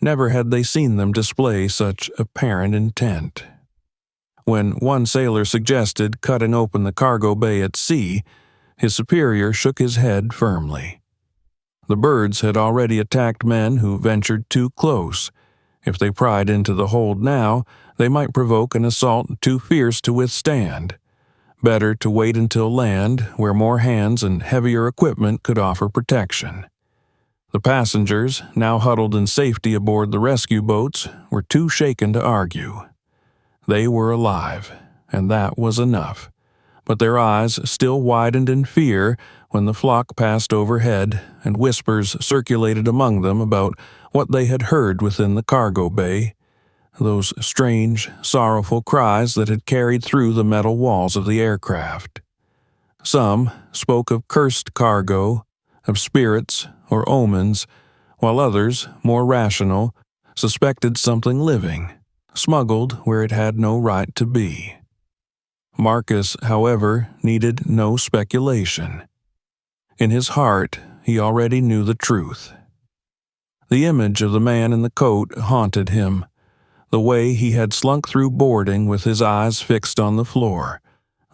[SPEAKER 1] Never had they seen them display such apparent intent. When one sailor suggested cutting open the cargo bay at sea, his superior shook his head firmly. The birds had already attacked men who ventured too close. If they pried into the hold now, they might provoke an assault too fierce to withstand. Better to wait until land, where more hands and heavier equipment could offer protection. The passengers, now huddled in safety aboard the rescue boats, were too shaken to argue. They were alive, and that was enough. But their eyes still widened in fear when the flock passed overhead, and whispers circulated among them about what they had heard within the cargo bay. Those strange, sorrowful cries that had carried through the metal walls of the aircraft. Some spoke of cursed cargo, of spirits or omens, while others, more rational, suspected something living, smuggled where it had no right to be. Marcus, however, needed no speculation. In his heart, he already knew the truth. The image of the man in the coat haunted him, the way he had slunk through boarding with his eyes fixed on the floor,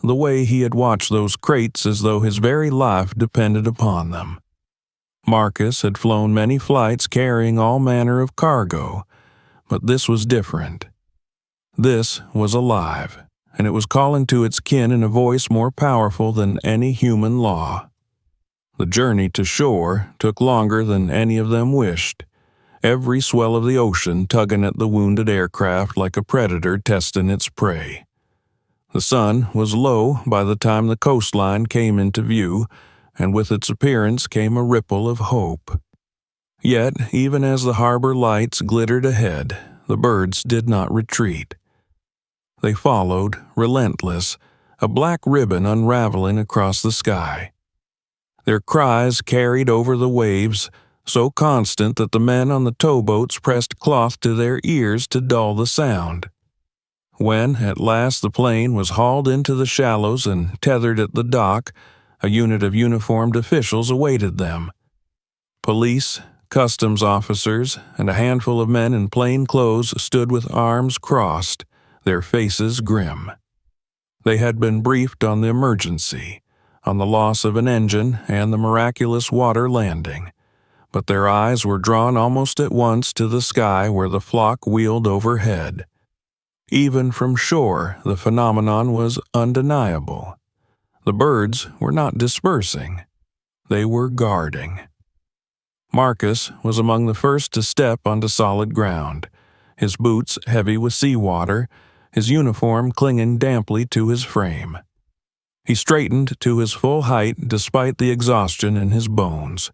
[SPEAKER 1] the way he had watched those crates as though his very life depended upon them. Marcus had flown many flights carrying all manner of cargo, but this was different. This was alive, and it was calling to its kin in a voice more powerful than any human law. The journey to shore took longer than any of them wished, every swell of the ocean tugging at the wounded aircraft like a predator testing its prey. The sun was low by the time the coastline came into view, and with its appearance came a ripple of hope. Yet, even as the harbor lights glittered ahead, the birds did not retreat. They followed, relentless, a black ribbon unraveling across the sky. Their cries carried over the waves, so constant that the men on the towboats pressed cloth to their ears to dull the sound. When, at last, the plane was hauled into the shallows and tethered at the dock, a unit of uniformed officials awaited them. Police, customs officers, and a handful of men in plain clothes stood with arms crossed, their faces grim. They had been briefed on the emergency, on the loss of an engine and the miraculous water landing, but their eyes were drawn almost at once to the sky where the flock wheeled overhead. Even from shore, the phenomenon was undeniable. The birds were not dispersing. They were guarding. Marcus was among the first to step onto solid ground, his boots heavy with seawater, his uniform clinging damply to his frame. He straightened to his full height despite the exhaustion in his bones.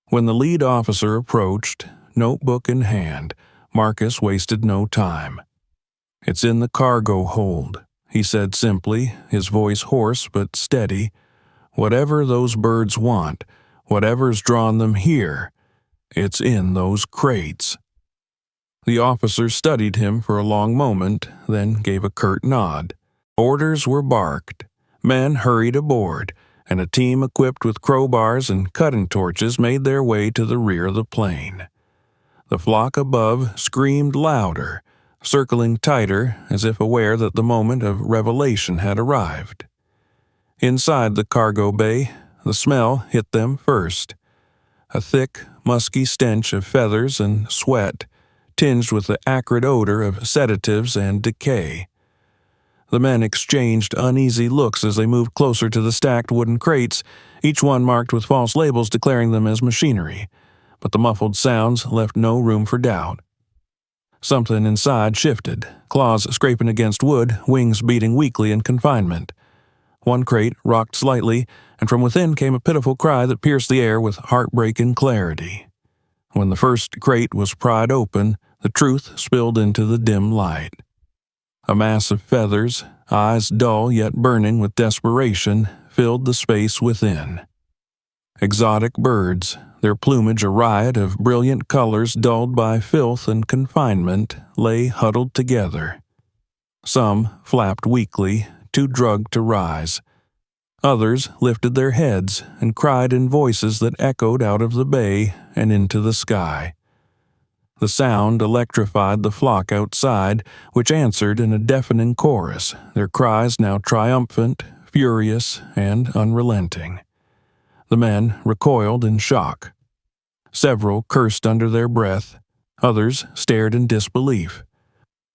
[SPEAKER 1] When the lead officer approached, notebook in hand, Marcus wasted no time. "It's in the cargo hold," he said simply, his voice hoarse but steady. "Whatever those birds want, whatever's drawn them here, it's in those crates." The officer studied him for a long moment, then gave a curt nod. Orders were barked. Men hurried aboard, and a team equipped with crowbars and cutting torches made their way to the rear of the plane. The flock above screamed louder, circling tighter as if aware that the moment of revelation had arrived. Inside the cargo bay, the smell hit them first. A thick, musky stench of feathers and sweat, tinged with the acrid odor of sedatives and decay. The men exchanged uneasy looks as they moved closer to the stacked wooden crates, each one marked with false labels declaring them as machinery, but the muffled sounds left no room for doubt. Something inside shifted, claws scraping against wood, wings beating weakly in confinement. One crate rocked slightly, and from within came a pitiful cry that pierced the air with heartbreaking clarity. When the first crate was pried open, the truth spilled into the dim light. A mass of feathers, eyes dull yet burning with desperation, filled the space within. Exotic birds, their plumage a riot of brilliant colors dulled by filth and confinement, lay huddled together. Some flapped weakly, too drugged to rise. Others lifted their heads and cried in voices that echoed out of the bay and into the sky. The sound electrified the flock outside, which answered in a deafening chorus, their cries now triumphant, furious, and unrelenting. The men recoiled in shock. Several cursed under their breath, others stared in disbelief.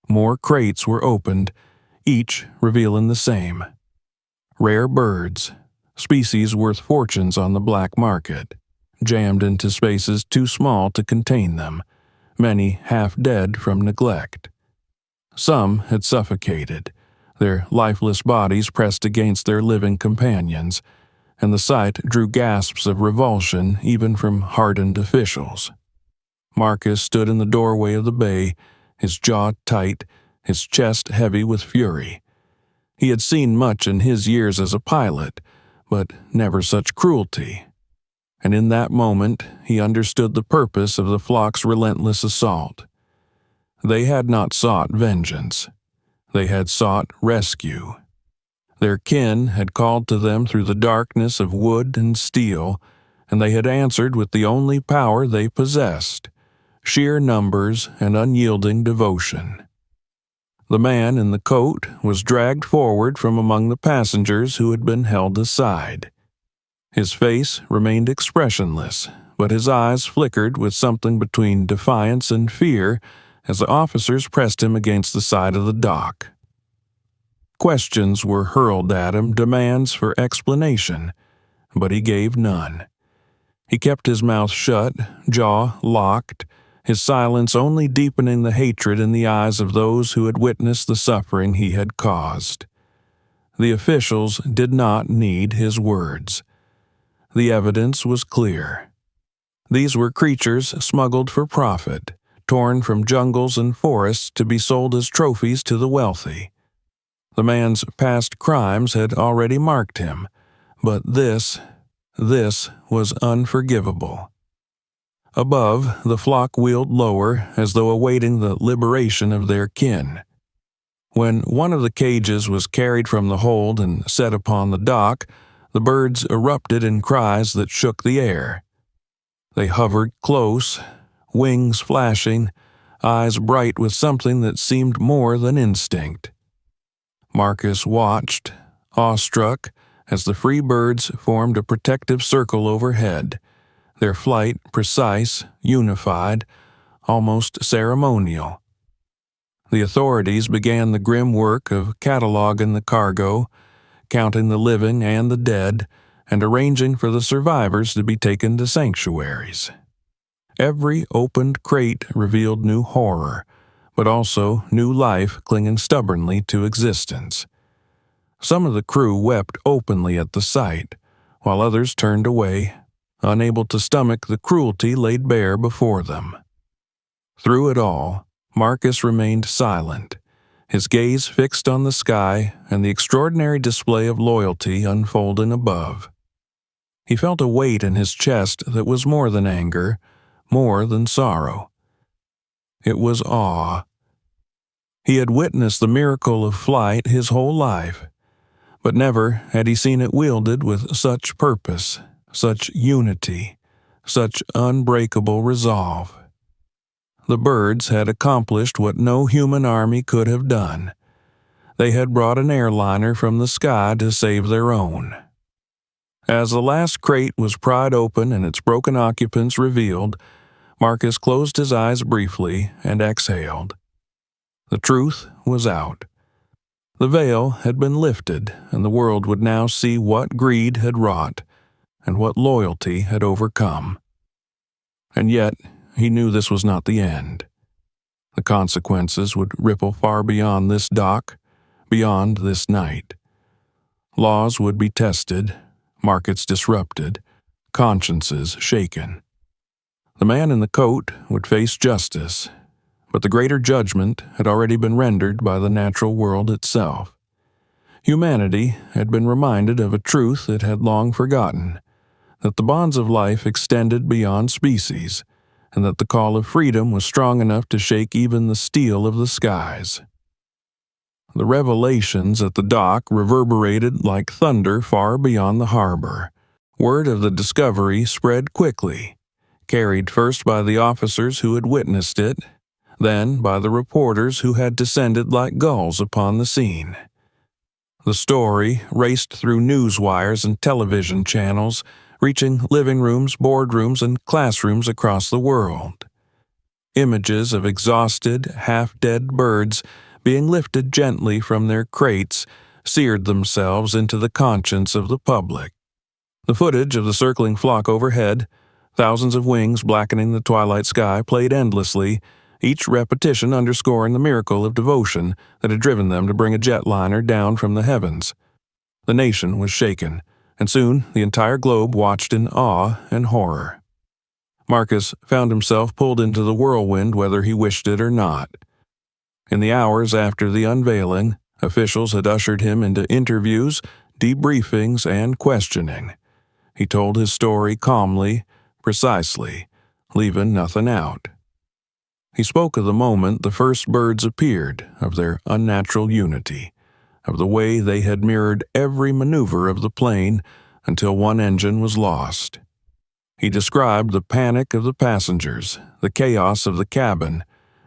[SPEAKER 1] More crates were opened, each revealing the same. Rare birds, species worth fortunes on the black market, jammed into spaces too small to contain them, many half dead from neglect. Some had suffocated, their lifeless bodies pressed against their living companions, and the sight drew gasps of revulsion even from hardened officials. Marcus stood in the doorway of the bay, his jaw tight, his chest heavy with fury. He had seen much in his years as a pilot, but never such cruelty. And in that moment he understood the purpose of the flock's relentless assault. They had not sought vengeance. They had sought rescue. Their kin had called to them through the darkness of wood and steel, and they had answered with the only power they possessed, sheer numbers and unyielding devotion. The man in the coat was dragged forward from among the passengers who had been held aside. His face remained expressionless, but his eyes flickered with something between defiance and fear as the officers pressed him against the side of the dock. Questions were hurled at him, demands for explanation, but he gave none. He kept his mouth shut, jaw locked, his silence only deepening the hatred in the eyes of those who had witnessed the suffering he had caused. The officials did not need his words. The evidence was clear. These were creatures smuggled for profit, torn from jungles and forests to be sold as trophies to the wealthy. The man's past crimes had already marked him, but this was unforgivable. Above, the flock wheeled lower as though awaiting the liberation of their kin. When one of the cages was carried from the hold and set upon the dock, the birds erupted in cries that shook the air. They hovered close, wings flashing, eyes bright with something that seemed more than instinct. Marcus watched, awestruck, as the free birds formed a protective circle overhead, their flight precise, unified, almost ceremonial. The authorities began the grim work of cataloging the cargo, counting the living and the dead, and arranging for the survivors to be taken to sanctuaries. Every opened crate revealed new horror, but also new life clinging stubbornly to existence. Some of the crew wept openly at the sight, while others turned away, unable to stomach the cruelty laid bare before them. Through it all, Marcus remained silent, his gaze fixed on the sky and the extraordinary display of loyalty unfolding above. He felt a weight in his chest that was more than anger, more than sorrow. It was awe. He had witnessed the miracle of flight his whole life, but never had he seen it wielded with such purpose, such unity, such unbreakable resolve. The birds had accomplished what no human army could have done. They had brought an airliner from the sky to save their own. As the last crate was pried open and its broken occupants revealed, Marcus closed his eyes briefly and exhaled. The truth was out. The veil had been lifted, and the world would now see what greed had wrought and what loyalty had overcome. And yet, he knew this was not the end. The consequences would ripple far beyond this dock, beyond this night. Laws would be tested, markets disrupted, consciences shaken. The man in the coat would face justice, but the greater judgment had already been rendered by the natural world itself. Humanity had been reminded of a truth it had long forgotten, that the bonds of life extended beyond species, and that the call of freedom was strong enough to shake even the steel of the skies. The revelations at the dock reverberated like thunder far beyond the harbor. Word of the discovery spread quickly, carried first by the officers who had witnessed it, then by the reporters who had descended like gulls upon the scene. The story raced through news wires and television channels, reaching living rooms, boardrooms, and classrooms across the world. Images of exhausted, half-dead birds being lifted gently from their crates seared themselves into the conscience of the public. The footage of the circling flock overhead, thousands of wings blackening the twilight sky, played endlessly, each repetition underscoring the miracle of devotion that had driven them to bring a jetliner down from the heavens. The nation was shaken, and soon the entire globe watched in awe and horror. Marcus found himself pulled into the whirlwind whether he wished it or not. In the hours after the unveiling, officials had ushered him into interviews, debriefings, and questioning. He told his story calmly, precisely, leaving nothing out. He spoke of the moment the first birds appeared, of their unnatural unity, of the way they had mirrored every maneuver of the plane until one engine was lost. He described the panic of the passengers, the chaos of the cabin,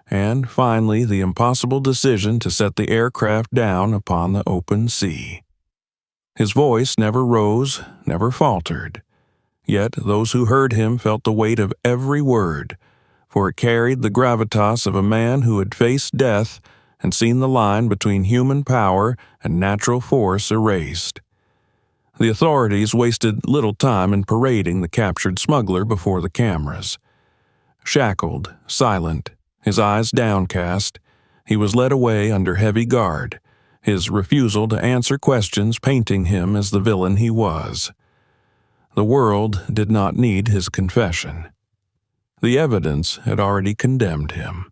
[SPEAKER 1] and finally the impossible decision to set the aircraft down upon the open sea. His voice never rose, never faltered. Yet those who heard him felt the weight of every word, for it carried the gravitas of a man who had faced death and seen the line between human power and natural force erased. The authorities wasted little time in parading the captured smuggler before the cameras. Shackled, silent, his eyes downcast, he was led away under heavy guard, his refusal to answer questions painting him as the villain he was. The world did not need his confession. The evidence had already condemned him.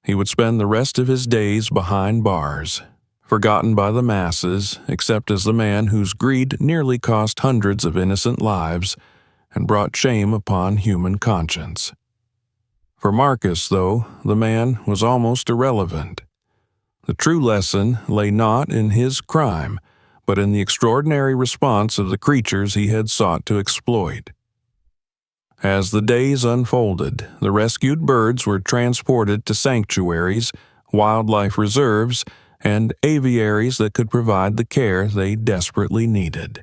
[SPEAKER 1] He would spend the rest of his days behind bars, forgotten by the masses except as the man whose greed nearly cost hundreds of innocent lives and brought shame upon human conscience. For Marcus, though, the man was almost irrelevant. The true lesson lay not in his crime, but in the extraordinary response of the creatures he had sought to exploit. As the days unfolded, the rescued birds were transported to sanctuaries, wildlife reserves, and aviaries that could provide the care they desperately needed.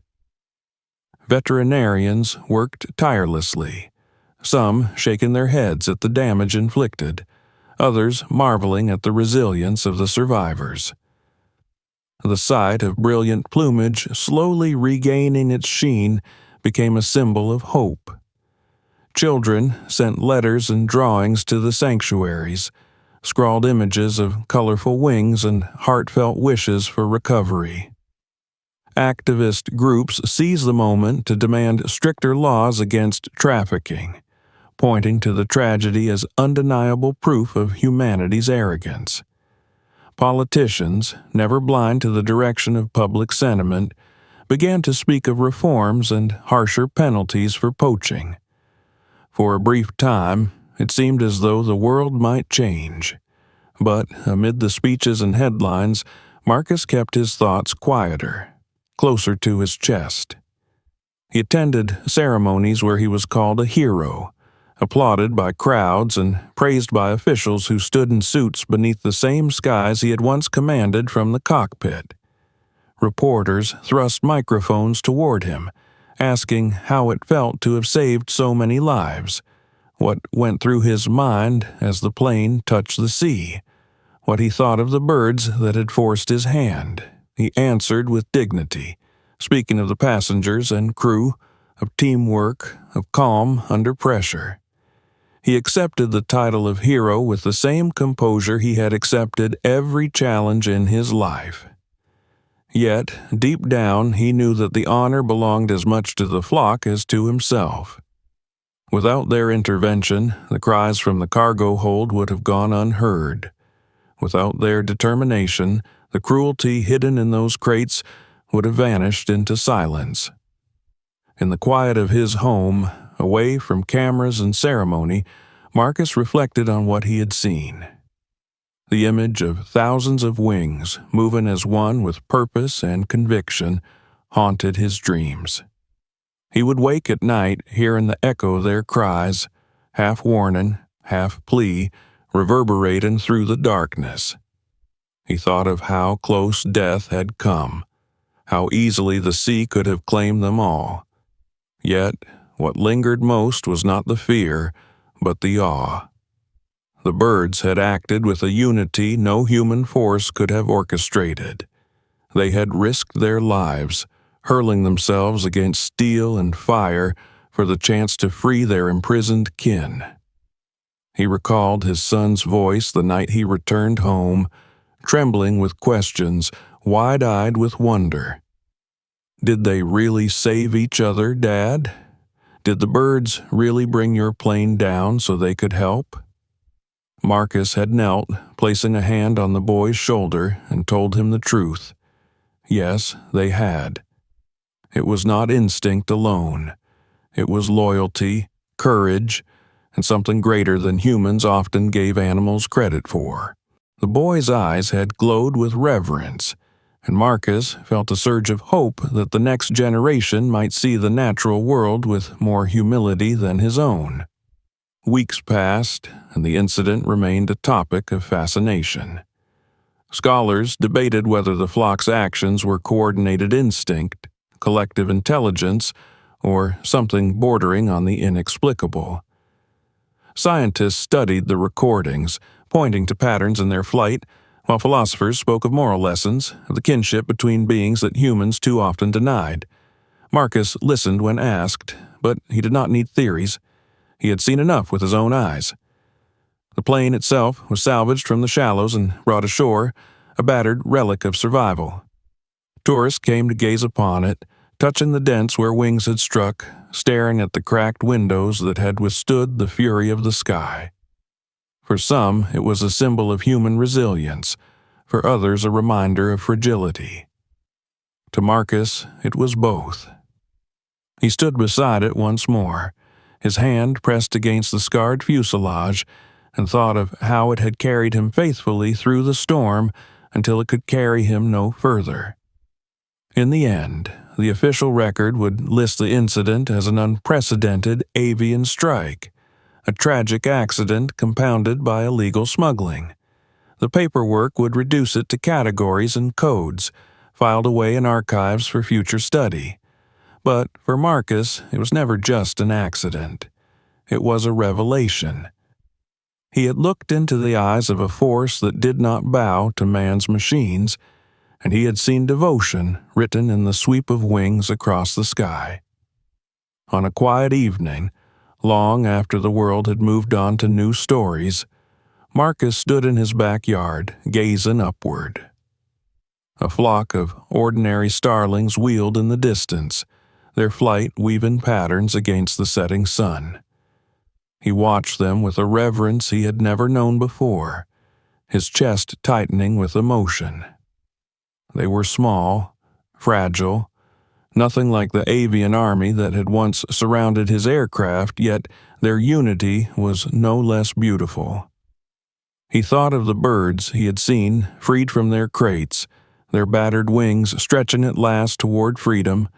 [SPEAKER 1] Veterinarians worked tirelessly, some shaking their heads at the damage inflicted, others marveling at the resilience of the survivors. The sight of brilliant plumage slowly regaining its sheen became a symbol of hope. Children sent letters and drawings to the sanctuaries, scrawled images of colorful wings and heartfelt wishes for recovery. Activist groups seized the moment to demand stricter laws against trafficking, pointing to the tragedy as undeniable proof of humanity's arrogance. Politicians, never blind to the direction of public sentiment, began to speak of reforms and harsher penalties for poaching. For a brief time, it seemed as though the world might change. But amid the speeches and headlines, Marcus kept his thoughts quieter, closer to his chest. He attended ceremonies where he was called a hero, applauded by crowds and praised by officials who stood in suits beneath the same skies he had once commanded from the cockpit. Reporters thrust microphones toward him, asking how it felt to have saved so many lives, what went through his mind as the plane touched the sea, what he thought of the birds that had forced his hand. He answered with dignity, speaking of the passengers and crew, of teamwork, of calm under pressure. He accepted the title of hero with the same composure he had accepted every challenge in his life. Yet, deep down, he knew that the honor belonged as much to the flock as to himself. Without their intervention, the cries from the cargo hold would have gone unheard. Without their determination, The cruelty hidden in those crates would have vanished into silence. In the quiet of his home, away from cameras and ceremony, Marcus reflected on what he had seen. The image of thousands of wings, moving as one with purpose and conviction, haunted his dreams. He would wake at night hearing the echo of their cries, half warning, half plea, reverberating through the darkness. He thought of how close death had come, how easily the sea could have claimed them all. Yet, what lingered most was not the fear, but the awe. The birds had acted with a unity no human force could have orchestrated. They had risked their lives, hurling themselves against steel and fire for the chance to free their imprisoned kin. He recalled his son's voice the night he returned home, trembling with questions, wide-eyed with wonder. Did they really save each other, Dad? Did the birds really bring your plane down so they could help? Marcus had knelt, placing a hand on the boy's shoulder, and told him the truth. Yes, they had. It was not instinct alone. It was loyalty, courage, and something greater than humans often gave animals credit for. The boy's eyes had glowed with reverence, and Marcus felt a surge of hope that the next generation might see the natural world with more humility than his own. Weeks passed, and the incident remained a topic of fascination. Scholars debated whether the flock's actions were coordinated instinct, collective intelligence, or something bordering on the inexplicable. Scientists studied the recordings, pointing to patterns in their flight, while philosophers spoke of moral lessons, of the kinship between beings that humans too often denied. Marcus listened when asked, but he did not need theories. He had seen enough with his own eyes. The plane itself was salvaged from the shallows and brought ashore, a battered relic of survival. Tourists came to gaze upon it, touching the dents where wings had struck, staring at the cracked windows that had withstood the fury of the sky. For some, it was a symbol of human resilience, for others a reminder of fragility. To Marcus, it was both. He stood beside it once more, his hand pressed against the scarred fuselage, and thought of how it had carried him faithfully through the storm until it could carry him no further. In the end, the official record would list the incident as an unprecedented avian strike, a tragic accident compounded by illegal smuggling. The paperwork would reduce it to categories and codes, filed away in archives for future study. But for Marcus, it was never just an accident. It was a revelation. He had looked into the eyes of a force that did not bow to man's machines, and he had seen devotion written in the sweep of wings across the sky. On a quiet evening, long after the world had moved on to new stories, Marcus stood in his backyard, gazing upward. A flock of ordinary starlings wheeled in the distance, their flight weaving patterns against the setting sun. He watched them with a reverence he had never known before, his chest tightening with emotion. They were small, fragile, nothing like the avian army that had once surrounded his aircraft, yet their unity was no less beautiful. He thought of the birds he had seen freed from their crates, their battered wings stretching at last toward freedom,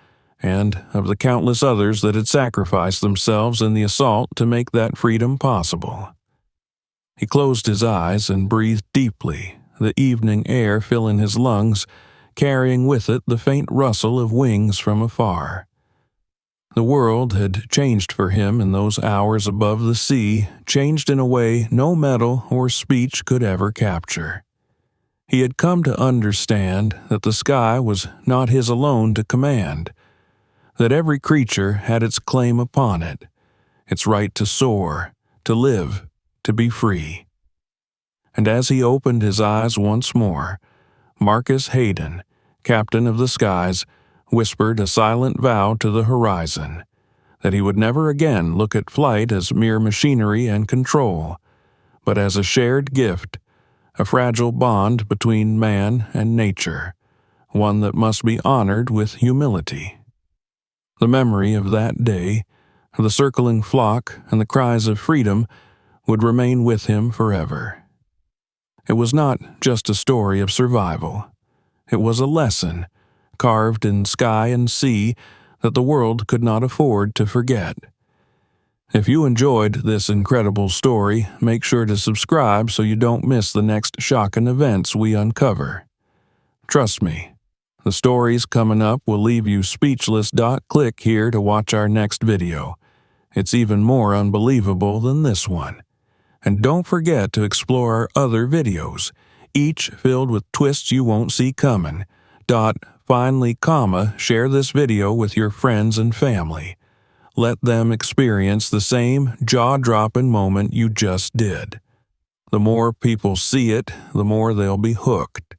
[SPEAKER 1] and of the countless others that had sacrificed themselves in the assault to make that freedom possible. He closed his eyes and breathed deeply, the evening air filling his lungs, carrying with it the faint rustle of wings from afar. The world had changed for him in those hours above the sea, changed in a way no metal or speech could ever capture. He had come to understand that the sky was not his alone to command, that every creature had its claim upon it, its right to soar, to live, to be free. And as he opened his eyes once more, Marcus Hayden, captain of the skies, whispered a silent vow to the horizon, that he would never again look at flight as mere machinery and control, but as a shared gift, a fragile bond between man and nature, one that must be honored with humility. The memory of that day, the circling flock, and the cries of freedom would remain with him forever. It was not just a story of survival. It was a lesson, carved in sky and sea, that the world could not afford to forget. If you enjoyed this incredible story, make sure to subscribe so you don't miss the next shocking events we uncover. Trust me, the stories coming up will leave you speechless. Click here to watch our next video. It's even more unbelievable than this one. And don't forget to explore our other videos, each filled with twists you won't see coming. Finally, share this video with your friends and family. Let them experience the same jaw-dropping moment you just did. The more people see it, the more they'll be hooked.